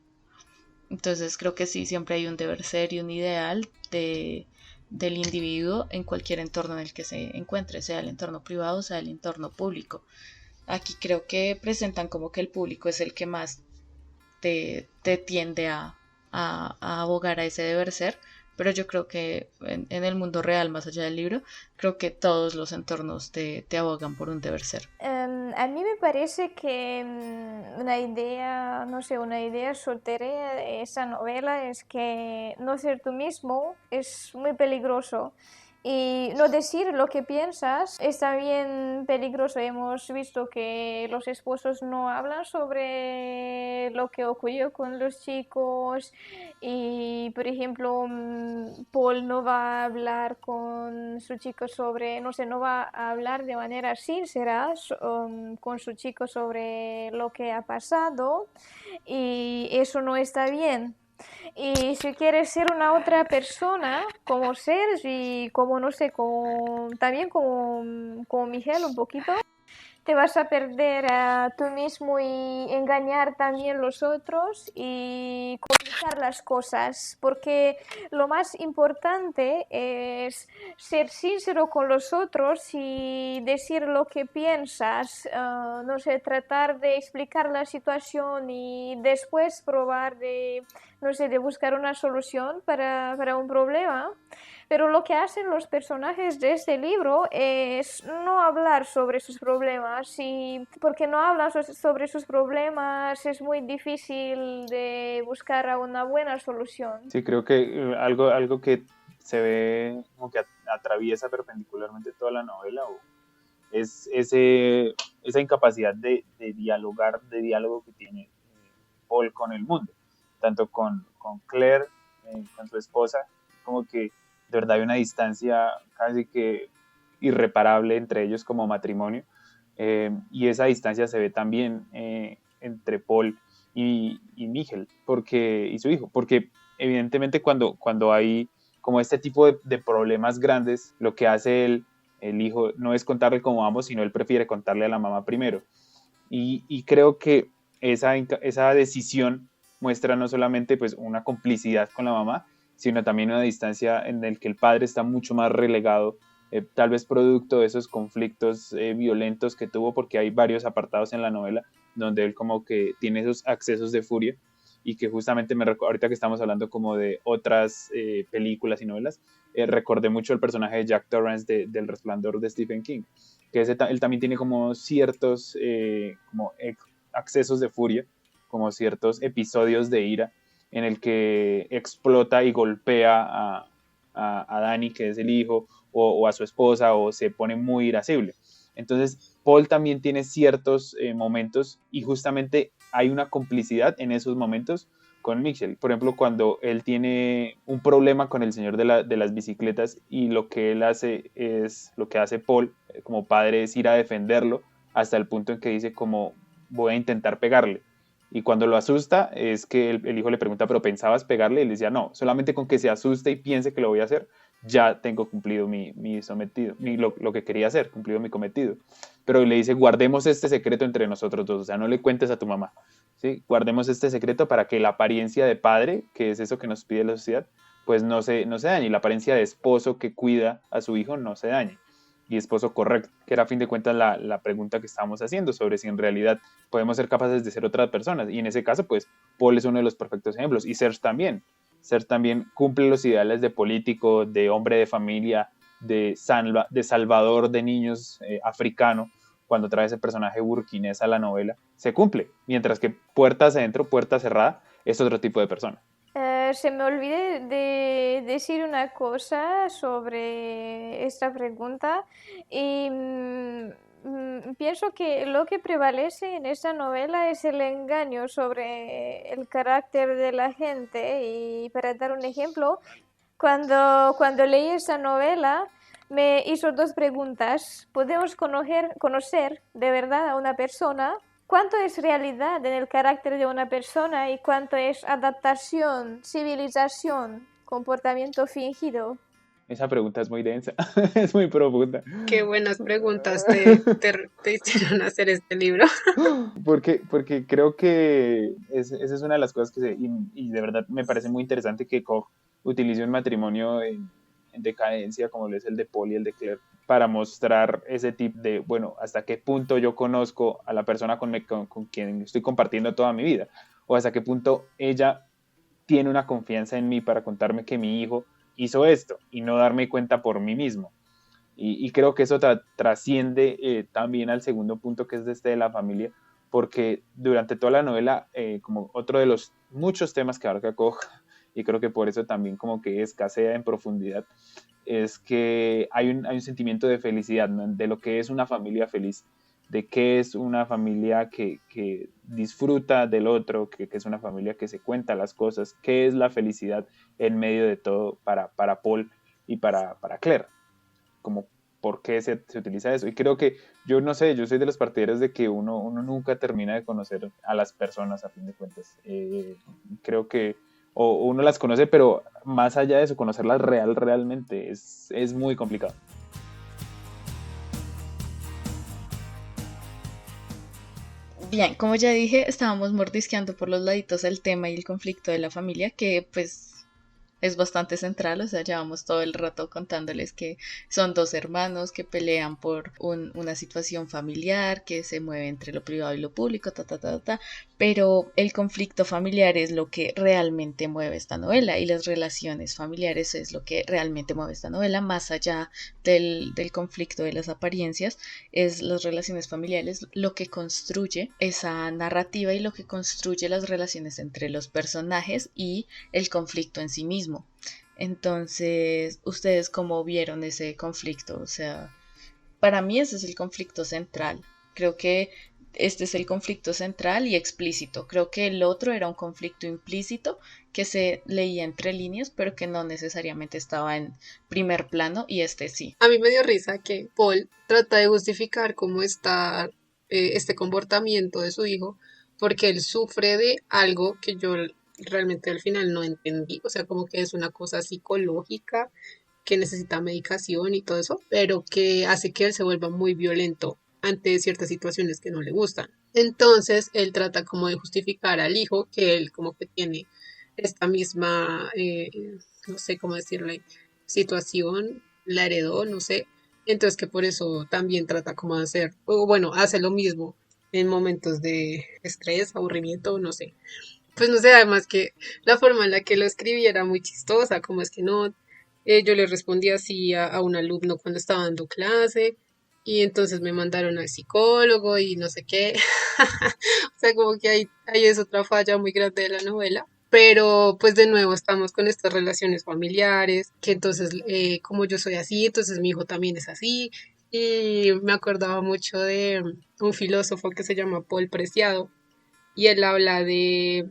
Entonces creo que sí, siempre hay un deber ser y un ideal del individuo en cualquier entorno en el que se encuentre, sea el entorno privado, sea el entorno público. Aquí creo que presentan como que el público es el que más te tiende a abogar a ese deber ser, pero yo creo que en el mundo real, más allá del libro, creo que todos los entornos te abogan por un deber ser. A mí me parece que una idea, no sé, una idea soltera de esa novela es que no ser tú mismo es muy peligroso. Y no decir lo que piensas es también peligroso. Hemos visto que los esposos no hablan sobre lo que ocurrió con los chicos y, por ejemplo, Paul no va a hablar con su chico sobre, no sé, no va a hablar de manera sincera con su chico sobre lo que ha pasado y eso no está bien. Y si quieres ser una otra persona, como ser y como, no sé, también como Miguel un poquito, te vas a perder a tú mismo y engañar también a los otros y complicar las cosas, porque lo más importante es ser sincero con los otros y decir lo que piensas, no sé, tratar de explicar la situación y después probar de, no sé, de buscar una solución para un problema. Pero lo que hacen los personajes de este libro es no hablar sobre sus problemas y porque no hablan sobre sus problemas es muy difícil de buscar una buena solución. Sí, creo que algo que se ve como que atraviesa perpendicularmente toda la novela es esa incapacidad de dialogar, de diálogo que tiene Paul con el mundo, tanto con Claire, con su esposa, como que de verdad hay una distancia casi que irreparable entre ellos como matrimonio, y esa distancia se ve también entre Paul y Miguel, y su hijo, porque evidentemente cuando hay como este tipo de problemas grandes, lo que hace el hijo no es contarle cómo vamos, sino él prefiere contarle a la mamá primero. Y creo que esa decisión muestra no solamente pues, una complicidad con la mamá, sino también una distancia en la que el padre está mucho más relegado, tal vez producto de esos conflictos violentos que tuvo, porque hay varios apartados en la novela donde él como que tiene esos accesos de furia y que justamente ahorita que estamos hablando como de otras películas y novelas, recordé mucho el personaje de Jack Torrance del Resplandor de Stephen King, que él también tiene como ciertos como accesos de furia, como ciertos episodios de ira, en el que explota y golpea a Danny, que es el hijo, o a su esposa, o se pone muy irascible. Entonces, Paul también tiene ciertos momentos y justamente hay una complicidad en esos momentos con Mitchell. Por ejemplo, cuando él tiene un problema con el señor de las bicicletas y lo que él hace es, lo que hace Paul como padre es ir a defenderlo hasta el punto en que dice como voy a intentar pegarle. Y cuando lo asusta es que el hijo le pregunta, ¿pero pensabas pegarle? Y él decía, no, solamente con que se asuste y piense que lo voy a hacer, ya tengo cumplido mi sometido, lo que quería hacer, cumplido mi cometido. Pero le dice, guardemos este secreto entre nosotros dos, o sea, no le cuentes a tu mamá, ¿sí? Guardemos este secreto para que la apariencia de padre, que es eso que nos pide la sociedad, pues no se dañe, y la apariencia de esposo que cuida a su hijo no se dañe. Y esposo correcto, que era a fin de cuentas la pregunta que estábamos haciendo sobre si en realidad podemos ser capaces de ser otras personas. Y en ese caso, pues, Paul es uno de los perfectos ejemplos, y Serge también. Serge también cumple los ideales de político, de hombre de familia, de salvador de niños africano, cuando trae ese personaje burkinés a la novela, se cumple. Mientras que puertas adentro, puerta cerrada, es otro tipo de persona. Se me olvidó de decir una cosa sobre esta pregunta y pienso que lo que prevalece en esta novela es el engaño sobre el carácter de la gente. Y para dar un ejemplo, cuando leí esta novela me hizo dos preguntas. ¿Podemos conocer de verdad a una persona? ¿Cuánto es realidad en el carácter de una persona y cuánto es adaptación, civilización, comportamiento fingido? Esa pregunta es muy densa, es muy profunda. Qué buenas preguntas te hicieron hacer este libro. Porque creo que esa es una de las cosas y de verdad me parece muy interesante que Koch utilice un matrimonio en decadencia como lo es el de Paul y el de Claire para mostrar ese tipo de, bueno, hasta qué punto yo conozco a la persona con quien estoy compartiendo toda mi vida, o hasta qué punto ella tiene una confianza en mí para contarme que mi hijo hizo esto y no darme cuenta por mí mismo. Y creo que eso trasciende también al segundo punto, que es de la familia, porque durante toda la novela, como otro de los muchos temas que abarca Koch, y creo que por eso también como que escasea en profundidad, es que hay un sentimiento de felicidad, ¿no? De lo que es una familia feliz, de qué es una familia que disfruta del otro, que es una familia que se cuenta las cosas, qué es la felicidad en medio de todo para Paul y para Claire, como por qué se utiliza eso. Y creo que, yo no sé, yo soy de los partidarios de que uno nunca termina de conocer a las personas a fin de cuentas. Creo que o uno las conoce, pero más allá de eso, conocerlas realmente es muy complicado. Bien, como ya dije, estábamos mordisqueando por los laditos el tema y el conflicto de la familia, que pues es bastante central, o sea, llevamos todo el rato contándoles que son dos hermanos que pelean por una situación familiar, que se mueve entre lo privado y lo público, pero el conflicto familiar es lo que realmente mueve esta novela y las relaciones familiares es lo que realmente mueve esta novela, más allá del conflicto de las apariencias, es las relaciones familiares lo que construye esa narrativa y lo que construye las relaciones entre los personajes y el conflicto en sí mismo. Entonces, ¿ustedes cómo vieron ese conflicto? O sea, para mí ese es el conflicto central. Creo que este es el conflicto central y explícito. Creo que el otro era un conflicto implícito que se leía entre líneas, pero que no necesariamente estaba en primer plano, y este sí. A mí me dio risa que Paul trata de justificar cómo está este comportamiento de su hijo, porque él sufre de algo que yo realmente al final no entendí, o sea, como que es una cosa psicológica que necesita medicación y todo eso, pero que hace que él se vuelva muy violento ante ciertas situaciones que no le gustan. Entonces, él trata como de justificar al hijo que él como que tiene esta misma, no sé cómo decirle, situación, la heredó, no sé. Entonces, que por eso también trata como de hacer, o bueno, hace lo mismo en momentos de estrés, aburrimiento, no sé. Pues no sé, además que la forma en la que lo escribí era muy chistosa, como es que no, yo le respondí así a un alumno cuando estaba dando clase y entonces me mandaron al psicólogo y no sé qué. O sea, como que ahí es otra falla muy grande de la novela. Pero pues de nuevo estamos con estas relaciones familiares, que entonces como yo soy así, entonces mi hijo también es así. Y me acordaba mucho de un filósofo que se llama Paul Preciado y él habla de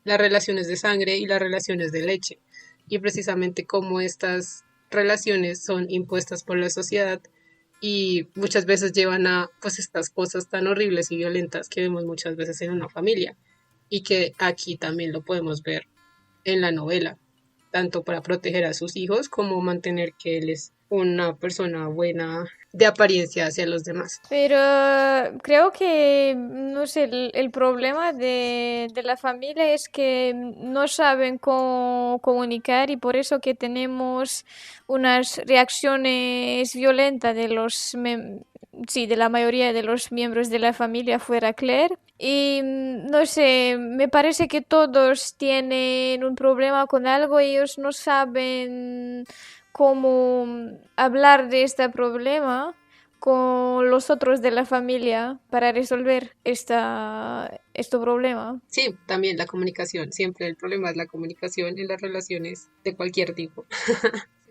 las relaciones de sangre y las relaciones de leche y precisamente cómo estas relaciones son impuestas por la sociedad y muchas veces llevan a pues estas cosas tan horribles y violentas que vemos muchas veces en una familia y que aquí también lo podemos ver en la novela, tanto para proteger a sus hijos como mantener que él es una persona buena de apariencia hacia los demás. Pero creo que, no sé, el problema de la familia es que no saben cómo comunicar y por eso que tenemos unas reacciones violentas de sí, de la mayoría de los miembros de la familia fuera Claire. Y no sé, me parece que todos tienen un problema con algo y ellos no saben cómo hablar de este problema con los otros de la familia para resolver este problema. Sí, también la comunicación, siempre el problema es la comunicación en las relaciones de cualquier tipo.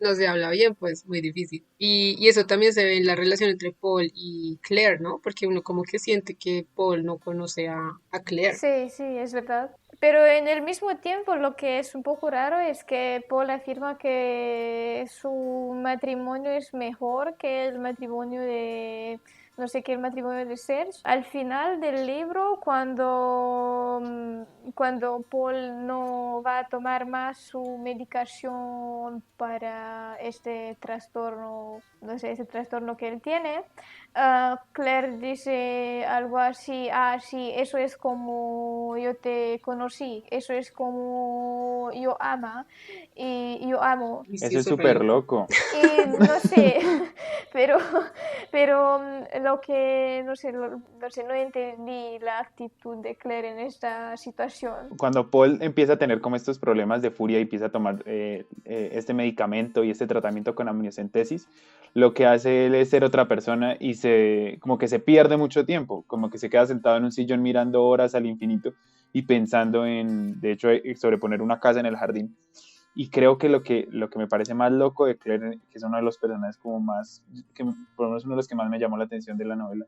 No se habla bien, pues muy difícil. Y eso también se ve en la relación entre Paul y Claire, ¿no? Porque uno como que siente que Paul no conoce a Claire. Sí, sí, es verdad. Pero en el mismo tiempo lo que es un poco raro es que Paul afirma que su matrimonio es mejor que el matrimonio de, no sé qué, el matrimonio de Serge. Al final del libro, cuando Paul no va a tomar más su medicación para este trastorno, no sé, ese trastorno que él tiene, Claire dice algo así, sí, eso es como yo te conocí, eso es como yo amo. Y sí, Eso es es súper súper loco. loco. Y no sé, pero, pero lo que, no sé, no sé, no entendí la actitud de Claire en esta situación. Cuando Paul empieza a tener como estos problemas de furia y empieza a tomar este medicamento y este tratamiento con amniocentesis, lo que hace él es ser otra persona y como que se pierde mucho tiempo, como que se queda sentado en un sillón mirando horas al infinito y pensando en, de hecho, sobreponer una casa en el jardín. Y creo que lo que me parece más loco de Claire, que es uno de los personajes como más, que por lo menos uno de los que más me llamó la atención de la novela,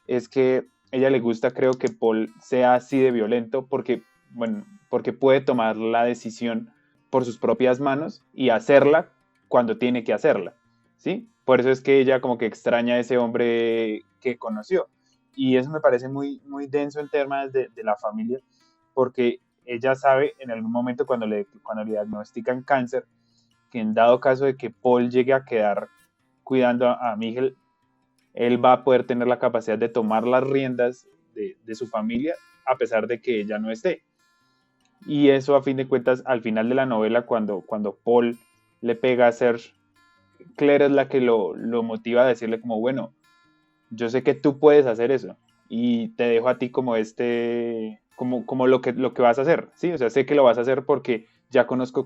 es que a ella le gusta, creo que Paul sea así de violento porque, bueno, porque puede tomar la decisión por sus propias manos y hacerla cuando tiene que hacerla, ¿sí? Por eso es que ella como que extraña a ese hombre que conoció. Y eso me parece muy, muy denso en temas de la familia, porque ella sabe en algún momento cuando le diagnostican cáncer, que en dado caso de que Paul llegue a quedar cuidando a Miguel, él va a poder tener la capacidad de tomar las riendas de su familia a pesar de que ella no esté. Y eso a fin de cuentas, al final de la novela, cuando Paul le pega a Serge, Claire es la que lo motiva a decirle como, bueno, yo sé que tú puedes hacer eso y te dejo a ti como lo que vas a hacer, ¿sí? O sea, sé que lo vas a hacer porque ya conozco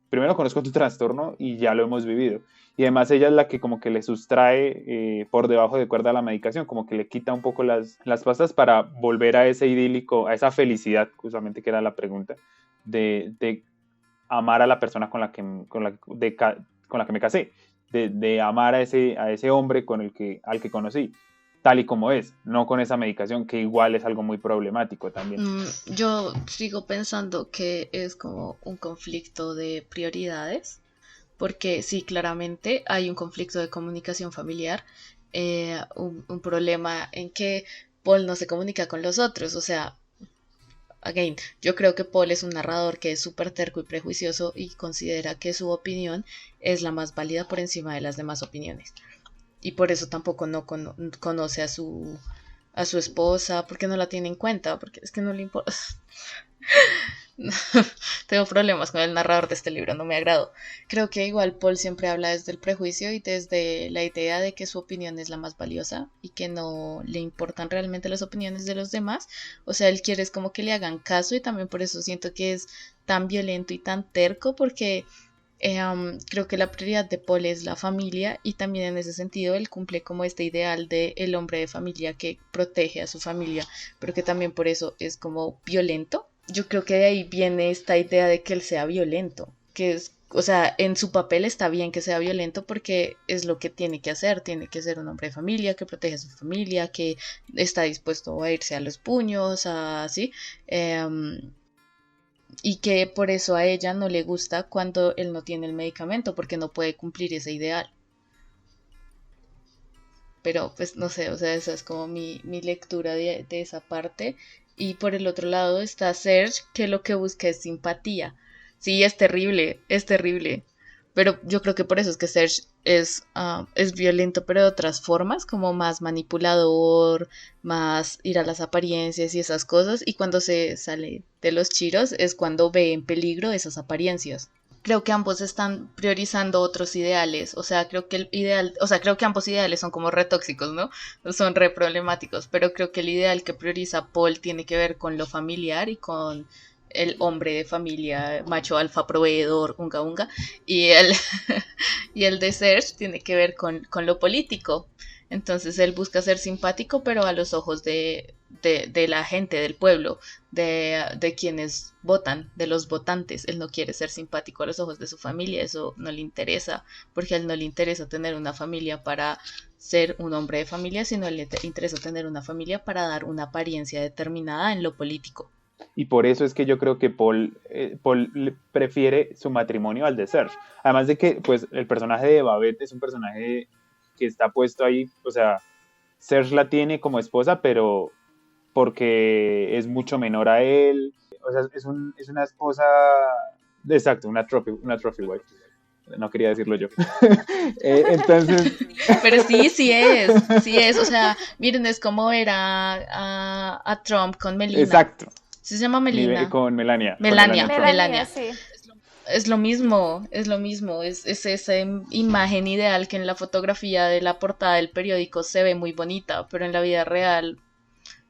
primero conozco tu trastorno y ya lo hemos vivido. Y además ella es la que como que le sustrae por debajo de cuerda la medicación, como que le quita un poco las pastas para volver a ese idílico, a esa felicidad, justamente que era la pregunta, de amar a la persona con la que me casé, de amar a ese hombre al que conocí, tal y como es, no con esa medicación que igual es algo muy problemático también. Yo sigo pensando que es como un conflicto de prioridades, porque sí, claramente hay un conflicto de comunicación familiar, un problema en que Paul no se comunica con los otros, o sea, again, yo creo que Paul es un narrador que es súper terco y prejuicioso y considera que su opinión es la más válida por encima de las demás opiniones. Y por eso tampoco no conoce a su esposa, porque no la tiene en cuenta, porque es que no le importa. Tengo problemas con el narrador de este libro, no me agrado. Creo que igual Paul siempre habla desde el prejuicio y desde la idea de que su opinión es la más valiosa y que no le importan realmente las opiniones de los demás. O sea, él quiere es como que le hagan caso y también por eso siento que es tan violento y tan terco porque creo que la prioridad de Paul es la familia y también en ese sentido él cumple como este ideal de el hombre de familia que protege a su familia, pero que también por eso es como violento yo creo que de ahí viene esta idea de que él sea violento, que es, o sea, en su papel está bien que sea violento porque es lo que tiene que ser un hombre de familia, que protege a su familia, que está dispuesto a irse a los puños, así, y que por eso a ella no le gusta cuando él no tiene el medicamento, porque no puede cumplir ese ideal. Pero pues no sé, o sea, esa es como mi lectura de esa parte. Y por el otro lado está Serge, que lo que busca es simpatía. Sí, es terrible. Pero yo creo que por eso es que Serge es violento, pero de otras formas, como más manipulador, más ir a las apariencias y esas cosas. Y cuando se sale de los chiros es cuando ve en peligro esas apariencias. Creo que ambos están priorizando otros ideales, o sea, creo que el ideal, o sea, creo que ambos ideales son como re tóxicos, ¿no? Son re problemáticos, pero creo que el ideal que prioriza Paul tiene que ver con lo familiar y con el hombre de familia, macho alfa proveedor, unga unga, y el, y el de Serge tiene que ver con lo político. Entonces él busca ser simpático, pero a los ojos de la gente, del pueblo, de quienes votan, de los votantes. Él no quiere ser simpático a los ojos de su familia, eso no le interesa, porque a él no le interesa tener una familia para ser un hombre de familia, sino a él le interesa tener una familia para dar una apariencia determinada en lo político. Y por eso es que yo creo que Paul prefiere su matrimonio al de Serge. Además de que pues, el personaje de Babette es un personaje que está puesto ahí, o sea, Serge la tiene como esposa, pero porque es mucho menor a él, o sea, es una esposa, exacto, una trophy wife, no quería decirlo yo. Entonces... Pero sí es, o sea, miren, es como era a Trump con Melania. Exacto. ¿Sí se llama Melania? Con Melania. Melania. Sí. Es lo mismo, es esa imagen ideal que en la fotografía de la portada del periódico se ve muy bonita, pero en la vida real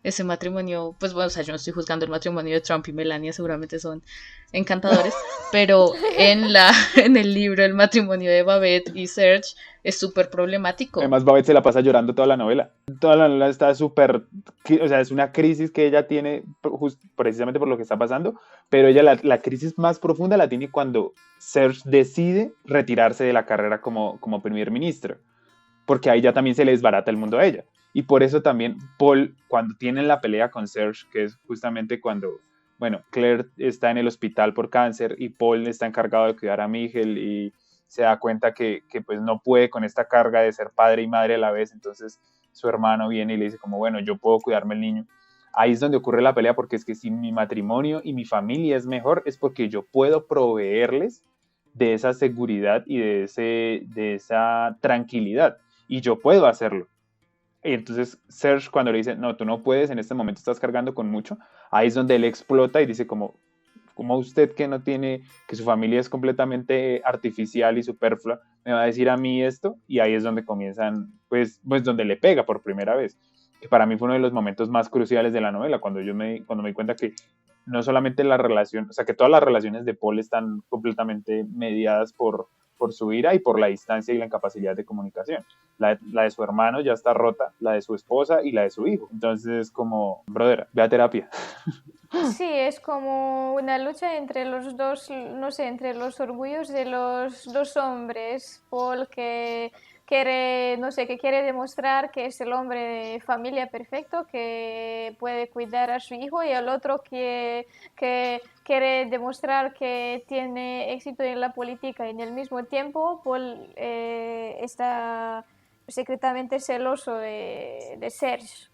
ese matrimonio, pues bueno, o sea, yo no estoy juzgando el matrimonio de Trump y Melania, seguramente son encantadores, pero en el libro el matrimonio de Babette y Serge es súper problemático. Además Babette se la pasa llorando toda la novela. Toda la novela está súper, o sea, es una crisis que ella tiene precisamente por lo que está pasando, pero ella la crisis más profunda la tiene cuando Serge decide retirarse de la carrera como primer ministro, porque ahí ya también se le desbarata el mundo a ella. Y por eso también Paul, cuando tienen la pelea con Serge, que es justamente cuando, bueno, Claire está en el hospital por cáncer y Paul está encargado de cuidar a Miguel y se da cuenta que pues no puede con esta carga de ser padre y madre a la vez, entonces su hermano viene y le dice como, bueno, yo puedo cuidarme el niño. Ahí es donde ocurre la pelea, porque es que si mi matrimonio y mi familia es mejor, es porque yo puedo proveerles de esa seguridad y de esa tranquilidad, y yo puedo hacerlo. Y entonces Serge, cuando le dice, no, tú no puedes, en este momento estás cargando con mucho, ahí es donde él explota y dice como usted que no tiene, que su familia es completamente artificial y superflua, me va a decir a mí esto, y ahí es donde comienzan, pues donde le pega por primera vez, que para mí fue uno de los momentos más cruciales de la novela, cuando me di cuenta que no solamente la relación, o sea, que todas las relaciones de Paul están completamente mediadas por su ira y por la distancia y la incapacidad de comunicación. La de su hermano ya está rota, la de su esposa y la de su hijo. Entonces, como, brother, ve a terapia. Sí, es como una lucha entre los dos, no sé, entre los orgullos de los dos hombres. Paul que quiere, no sé, que quiere demostrar que es el hombre de familia perfecto, que puede cuidar a su hijo, y el otro que quiere demostrar que tiene éxito en la política. Y en el mismo tiempo Paul está secretamente celoso de Serge.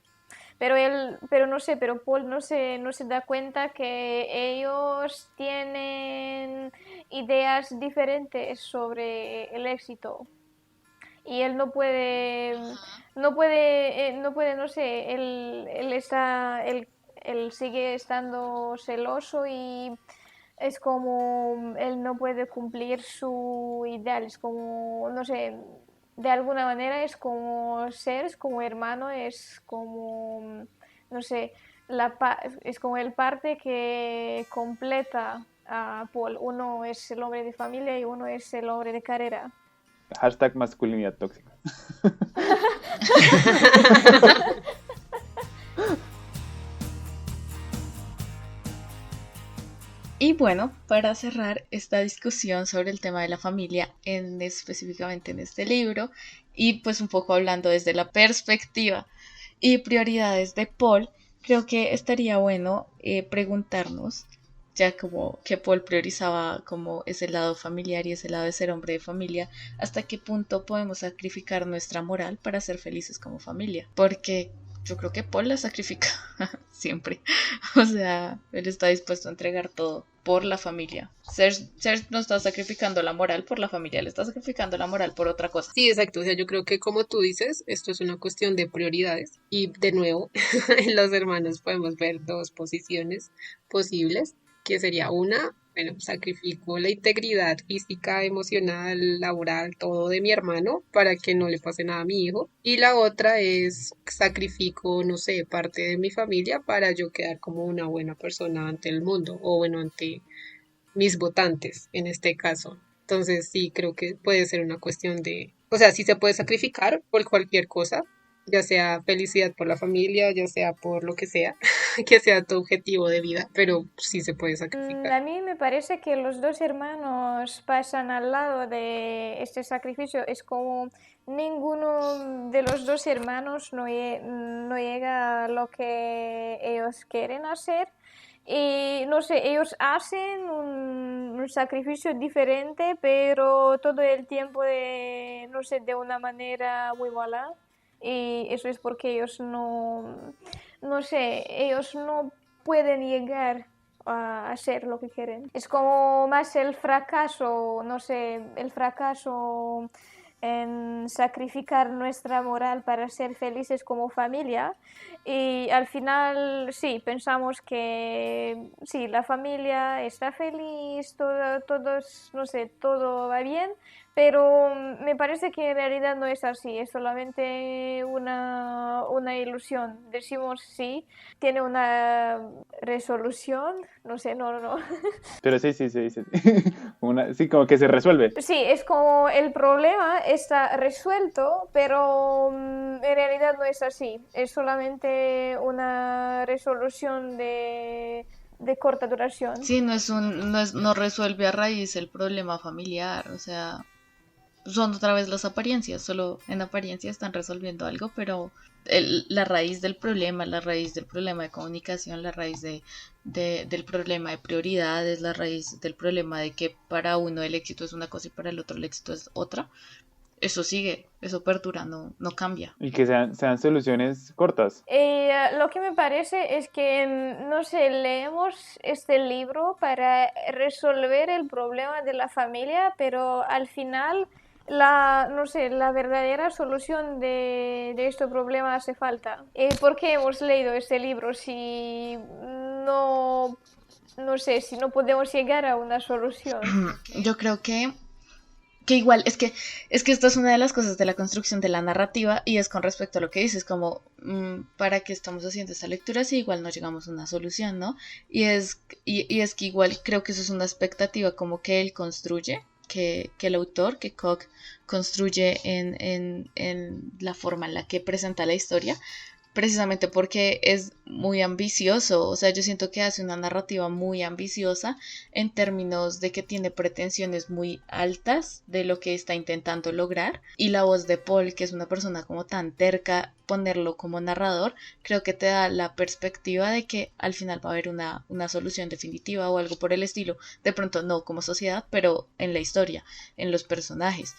Pero no sé, pero Paul no se da cuenta que ellos tienen ideas diferentes sobre el éxito. Y él no puede, no sé, él sigue estando celoso, y es como él no puede cumplir su ideal, es como, no sé, de alguna manera es como ser, es como hermano, es como, no sé, es como el parte que completa a Paul. Uno es el hombre de familia y uno es el hombre de carrera. Hashtag masculinidad tóxica. Y bueno, para cerrar esta discusión sobre el tema de la familia, específicamente en este libro, y pues un poco hablando desde la perspectiva y prioridades de Paul, creo que estaría bueno preguntarnos, ya como que Paul priorizaba como ese lado familiar y ese lado de ser hombre de familia, hasta qué punto podemos sacrificar nuestra moral para ser felices como familia. Porque yo creo que Paul la sacrifica siempre. O sea, él está dispuesto a entregar todo por la familia. Serge no está sacrificando la moral por la familia, le está sacrificando la moral por otra cosa. Sí, exacto. O sea, yo creo que como tú dices, esto es una cuestión de prioridades. Y de nuevo, en los hermanos podemos ver dos posiciones posibles, que sería una, bueno, sacrifico la integridad física, emocional, laboral, todo de mi hermano para que no le pase nada a mi hijo. Y la otra es sacrifico, no sé, parte de mi familia para yo quedar como una buena persona ante el mundo o bueno, ante mis votantes en este caso. Entonces sí, creo que puede ser una cuestión de, o sea, sí se puede sacrificar por cualquier cosa, ya sea felicidad por la familia, ya sea por lo que sea, que sea tu objetivo de vida, pero sí se puede sacrificar. A mí me parece que los dos hermanos pasan al lado de este sacrificio. Es como ninguno de los dos hermanos no llega a lo que ellos quieren hacer. Y no sé, ellos hacen un sacrificio diferente, pero todo el tiempo no sé, de una manera muy mala. Y eso es porque ellos no sé, ellos no pueden llegar a hacer lo que quieren. Es como más el fracaso, no sé, el fracaso en sacrificar nuestra moral para ser felices como familia. Y al final sí, pensamos que sí, la familia está feliz, todos, no sé, todo va bien, pero me parece que en realidad no es así, es solamente una ilusión. Decimos sí, tiene una resolución, no sé, no. Pero sí. Sí, como que se resuelve. Sí, es como el problema está resuelto, pero en realidad no es así. Es solamente una resolución de corta duración. Sí, no resuelve a raíz el problema familiar, o sea, son otra vez las apariencias, solo en apariencia están resolviendo algo, pero la raíz del problema, la raíz del problema de comunicación, la raíz del problema de prioridades, la raíz del problema de que para uno el éxito es una cosa y para el otro el éxito es otra, eso sigue, eso perdura, no cambia. Y que sean soluciones cortas. Lo que me parece es que, no sé, leemos este libro para resolver el problema de la familia, pero al final no sé, la verdadera solución de este problema hace falta. ¿Por qué hemos leído este libro si no sé, si no podemos llegar a una solución? Yo creo que igual, es que esto es una de las cosas de la construcción de la narrativa y es con respecto a lo que dices, como para qué estamos haciendo esta lectura si igual no llegamos a una solución, ¿no? Y es que igual creo que eso es una expectativa como que él construye, que el autor, que Koch construye en la forma en la que presenta la historia, precisamente porque es muy ambicioso, o sea, yo siento que hace una narrativa muy ambiciosa en términos de que tiene pretensiones muy altas de lo que está intentando lograr, y la voz de Paul, que es una persona como tan terca, ponerlo como narrador, creo que te da la perspectiva de que al final va a haber una solución definitiva o algo por el estilo, de pronto no como sociedad, pero en la historia, en los personajes,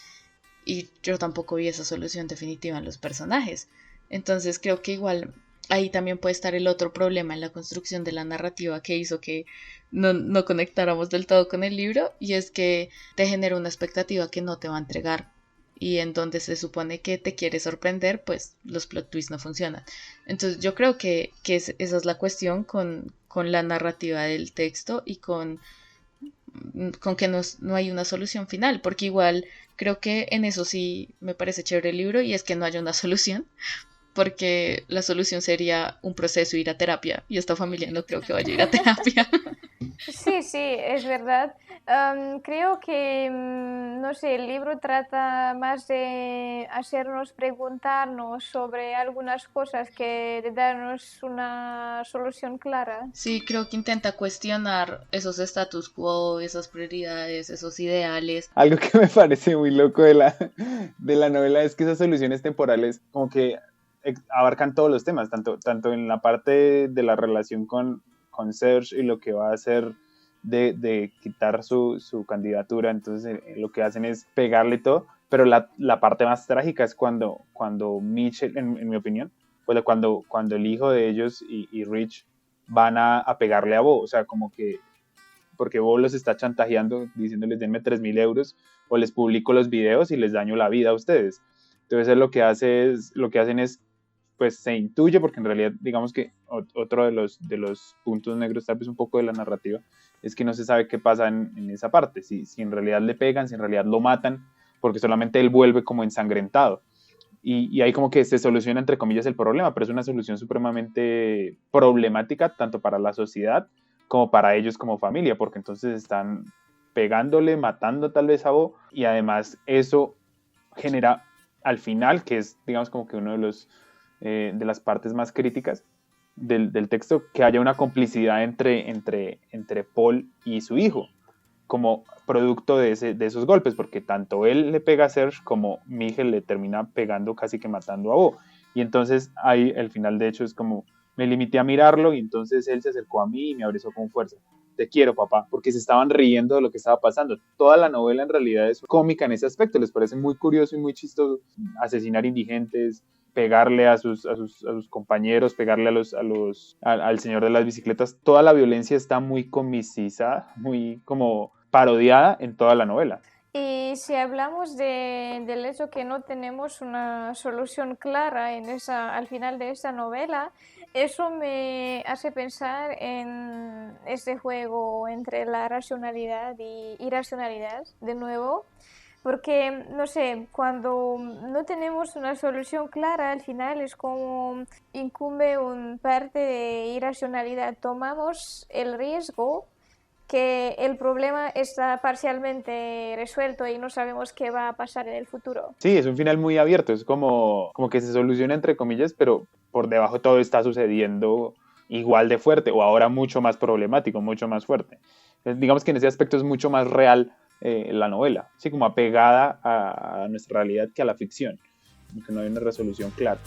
y yo tampoco vi esa solución definitiva en los personajes. Entonces creo que igual ahí también puede estar el otro problema en la construcción de la narrativa que hizo que no conectáramos del todo con el libro, y es que te genera una expectativa que no te va a entregar, y en donde se supone que te quiere sorprender, pues los plot twists no funcionan. Entonces yo creo que esa es la cuestión con la narrativa del texto y con que no hay una solución final, porque igual creo que en eso sí me parece chévere el libro, y es que no haya una solución, porque la solución sería un proceso, ir a terapia, y esta familia no creo que vaya a ir a terapia. Sí, es verdad. Creo que no sé, el libro trata más de hacernos preguntarnos sobre algunas cosas que de darnos una solución clara. Sí, creo que intenta cuestionar esos status quo, esas prioridades, esos ideales. Algo que me parece muy loco de la novela es que esas soluciones temporales como que abarcan todos los temas, tanto en la parte de la relación con Serge y lo que va a hacer de quitar su candidatura. Entonces lo que hacen es pegarle todo, pero la parte más trágica es cuando Mitchell, en mi opinión, pues cuando el hijo de ellos y Rich van a pegarle a Bo, o sea, como que porque Bo los está chantajeando diciéndoles denme 3.000 euros o les publico los videos y les daño la vida a ustedes. Entonces lo que hacen es, pues se intuye, porque en realidad digamos que otro de los puntos negros tal vez un poco de la narrativa es que no se sabe qué pasa en esa parte, si en realidad le pegan, si en realidad lo matan, porque solamente él vuelve como ensangrentado. Y ahí como que se soluciona entre comillas el problema, pero es una solución supremamente problemática tanto para la sociedad como para ellos como familia, porque entonces están pegándole, matando tal vez a Bo, y además eso genera al final, que es digamos como que uno de las partes más críticas del texto, que haya una complicidad entre Paul y su hijo, como producto de esos golpes, porque tanto él le pega a Serge como Miguel le termina pegando, casi que matando a Bo. Y entonces ahí el final de hecho es como, me limité a mirarlo y entonces él se acercó a mí y me abrazó con fuerza. Te quiero, papá, porque se estaban riendo de lo que estaba pasando. Toda la novela en realidad es cómica en ese aspecto, les parece muy curioso y muy chistoso asesinar indigentes, pegarle a sus compañeros, pegarle al señor de las bicicletas. Toda la violencia está muy comicizada, muy como parodiada en toda la novela. Y si hablamos del hecho que no tenemos una solución clara al final de esta novela, eso me hace pensar en este juego entre la racionalidad y irracionalidad, de nuevo. Porque, no sé, cuando no tenemos una solución clara, al final es como incumbe un parte de irracionalidad. Tomamos el riesgo que el problema está parcialmente resuelto y no sabemos qué va a pasar en el futuro. Sí, es un final muy abierto, es como que se soluciona entre comillas, pero por debajo todo está sucediendo igual de fuerte o ahora mucho más problemático, mucho más fuerte. Digamos que en ese aspecto es mucho más real la novela, así como apegada a nuestra realidad que a la ficción, aunque no hay una resolución clara.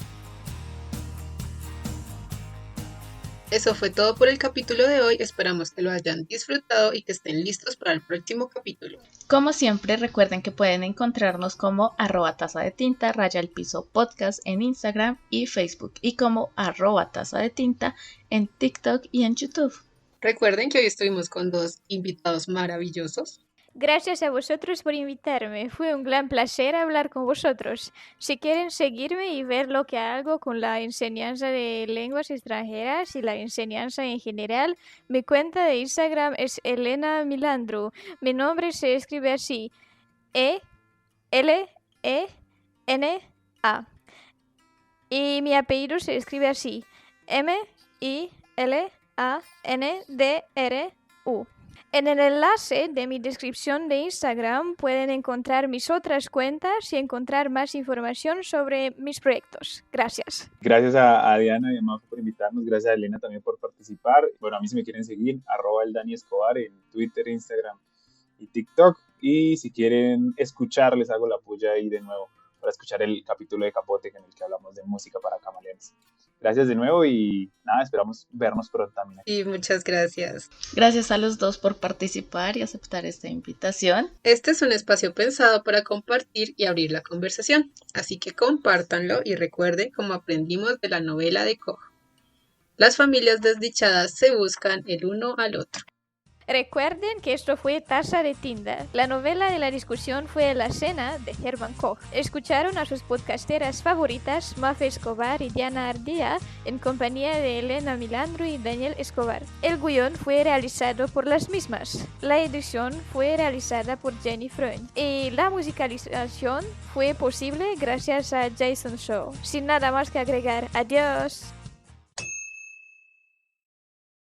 Eso fue todo por el capítulo de hoy, esperamos que lo hayan disfrutado y que estén listos para el próximo capítulo. Como siempre, recuerden que pueden encontrarnos como @tazadetinta _podcast en Instagram y Facebook y como @tazadetinta en TikTok y en YouTube. Recuerden que hoy estuvimos con 2 invitados maravillosos. Gracias a vosotros por invitarme. Fue un gran placer hablar con vosotros. Si quieren seguirme y ver lo que hago con la enseñanza de lenguas extranjeras y la enseñanza en general, mi cuenta de Instagram es Elena Milandru. Mi nombre se escribe así: ELENA. Y mi apellido se escribe así: MILANDRU. En el enlace de mi descripción de Instagram pueden encontrar mis otras cuentas y encontrar más información sobre mis proyectos. Gracias. Gracias a Diana y a Mafe por invitarnos, gracias a Elena también por participar. Bueno, a mí si me quieren seguir, @eldaniescobar en Twitter, Instagram y TikTok. Y si quieren escuchar, les hago la puya ahí de nuevo para escuchar el capítulo de Capote en el que hablamos de música para camaleones. Gracias de nuevo y nada, esperamos vernos pronto también. Y muchas gracias. Gracias a los dos por participar y aceptar esta invitación. Este es un espacio pensado para compartir y abrir la conversación, así que compártanlo y recuerden cómo aprendimos de la novela de Koch. Las familias desdichadas se buscan el uno al otro. Recuerden que esto fue Taza de Tinta. La novela de la discusión fue La Cena de Hermann Koch. Escucharon a sus podcasteras favoritas, Mafe Escobar y Diana Ardía, en compañía de Elena Milandru y Daniel Escobar. El guión fue realizado por las mismas. La edición fue realizada por Jenny Freund. Y la musicalización fue posible gracias a Jason Shaw. Sin nada más que agregar, adiós.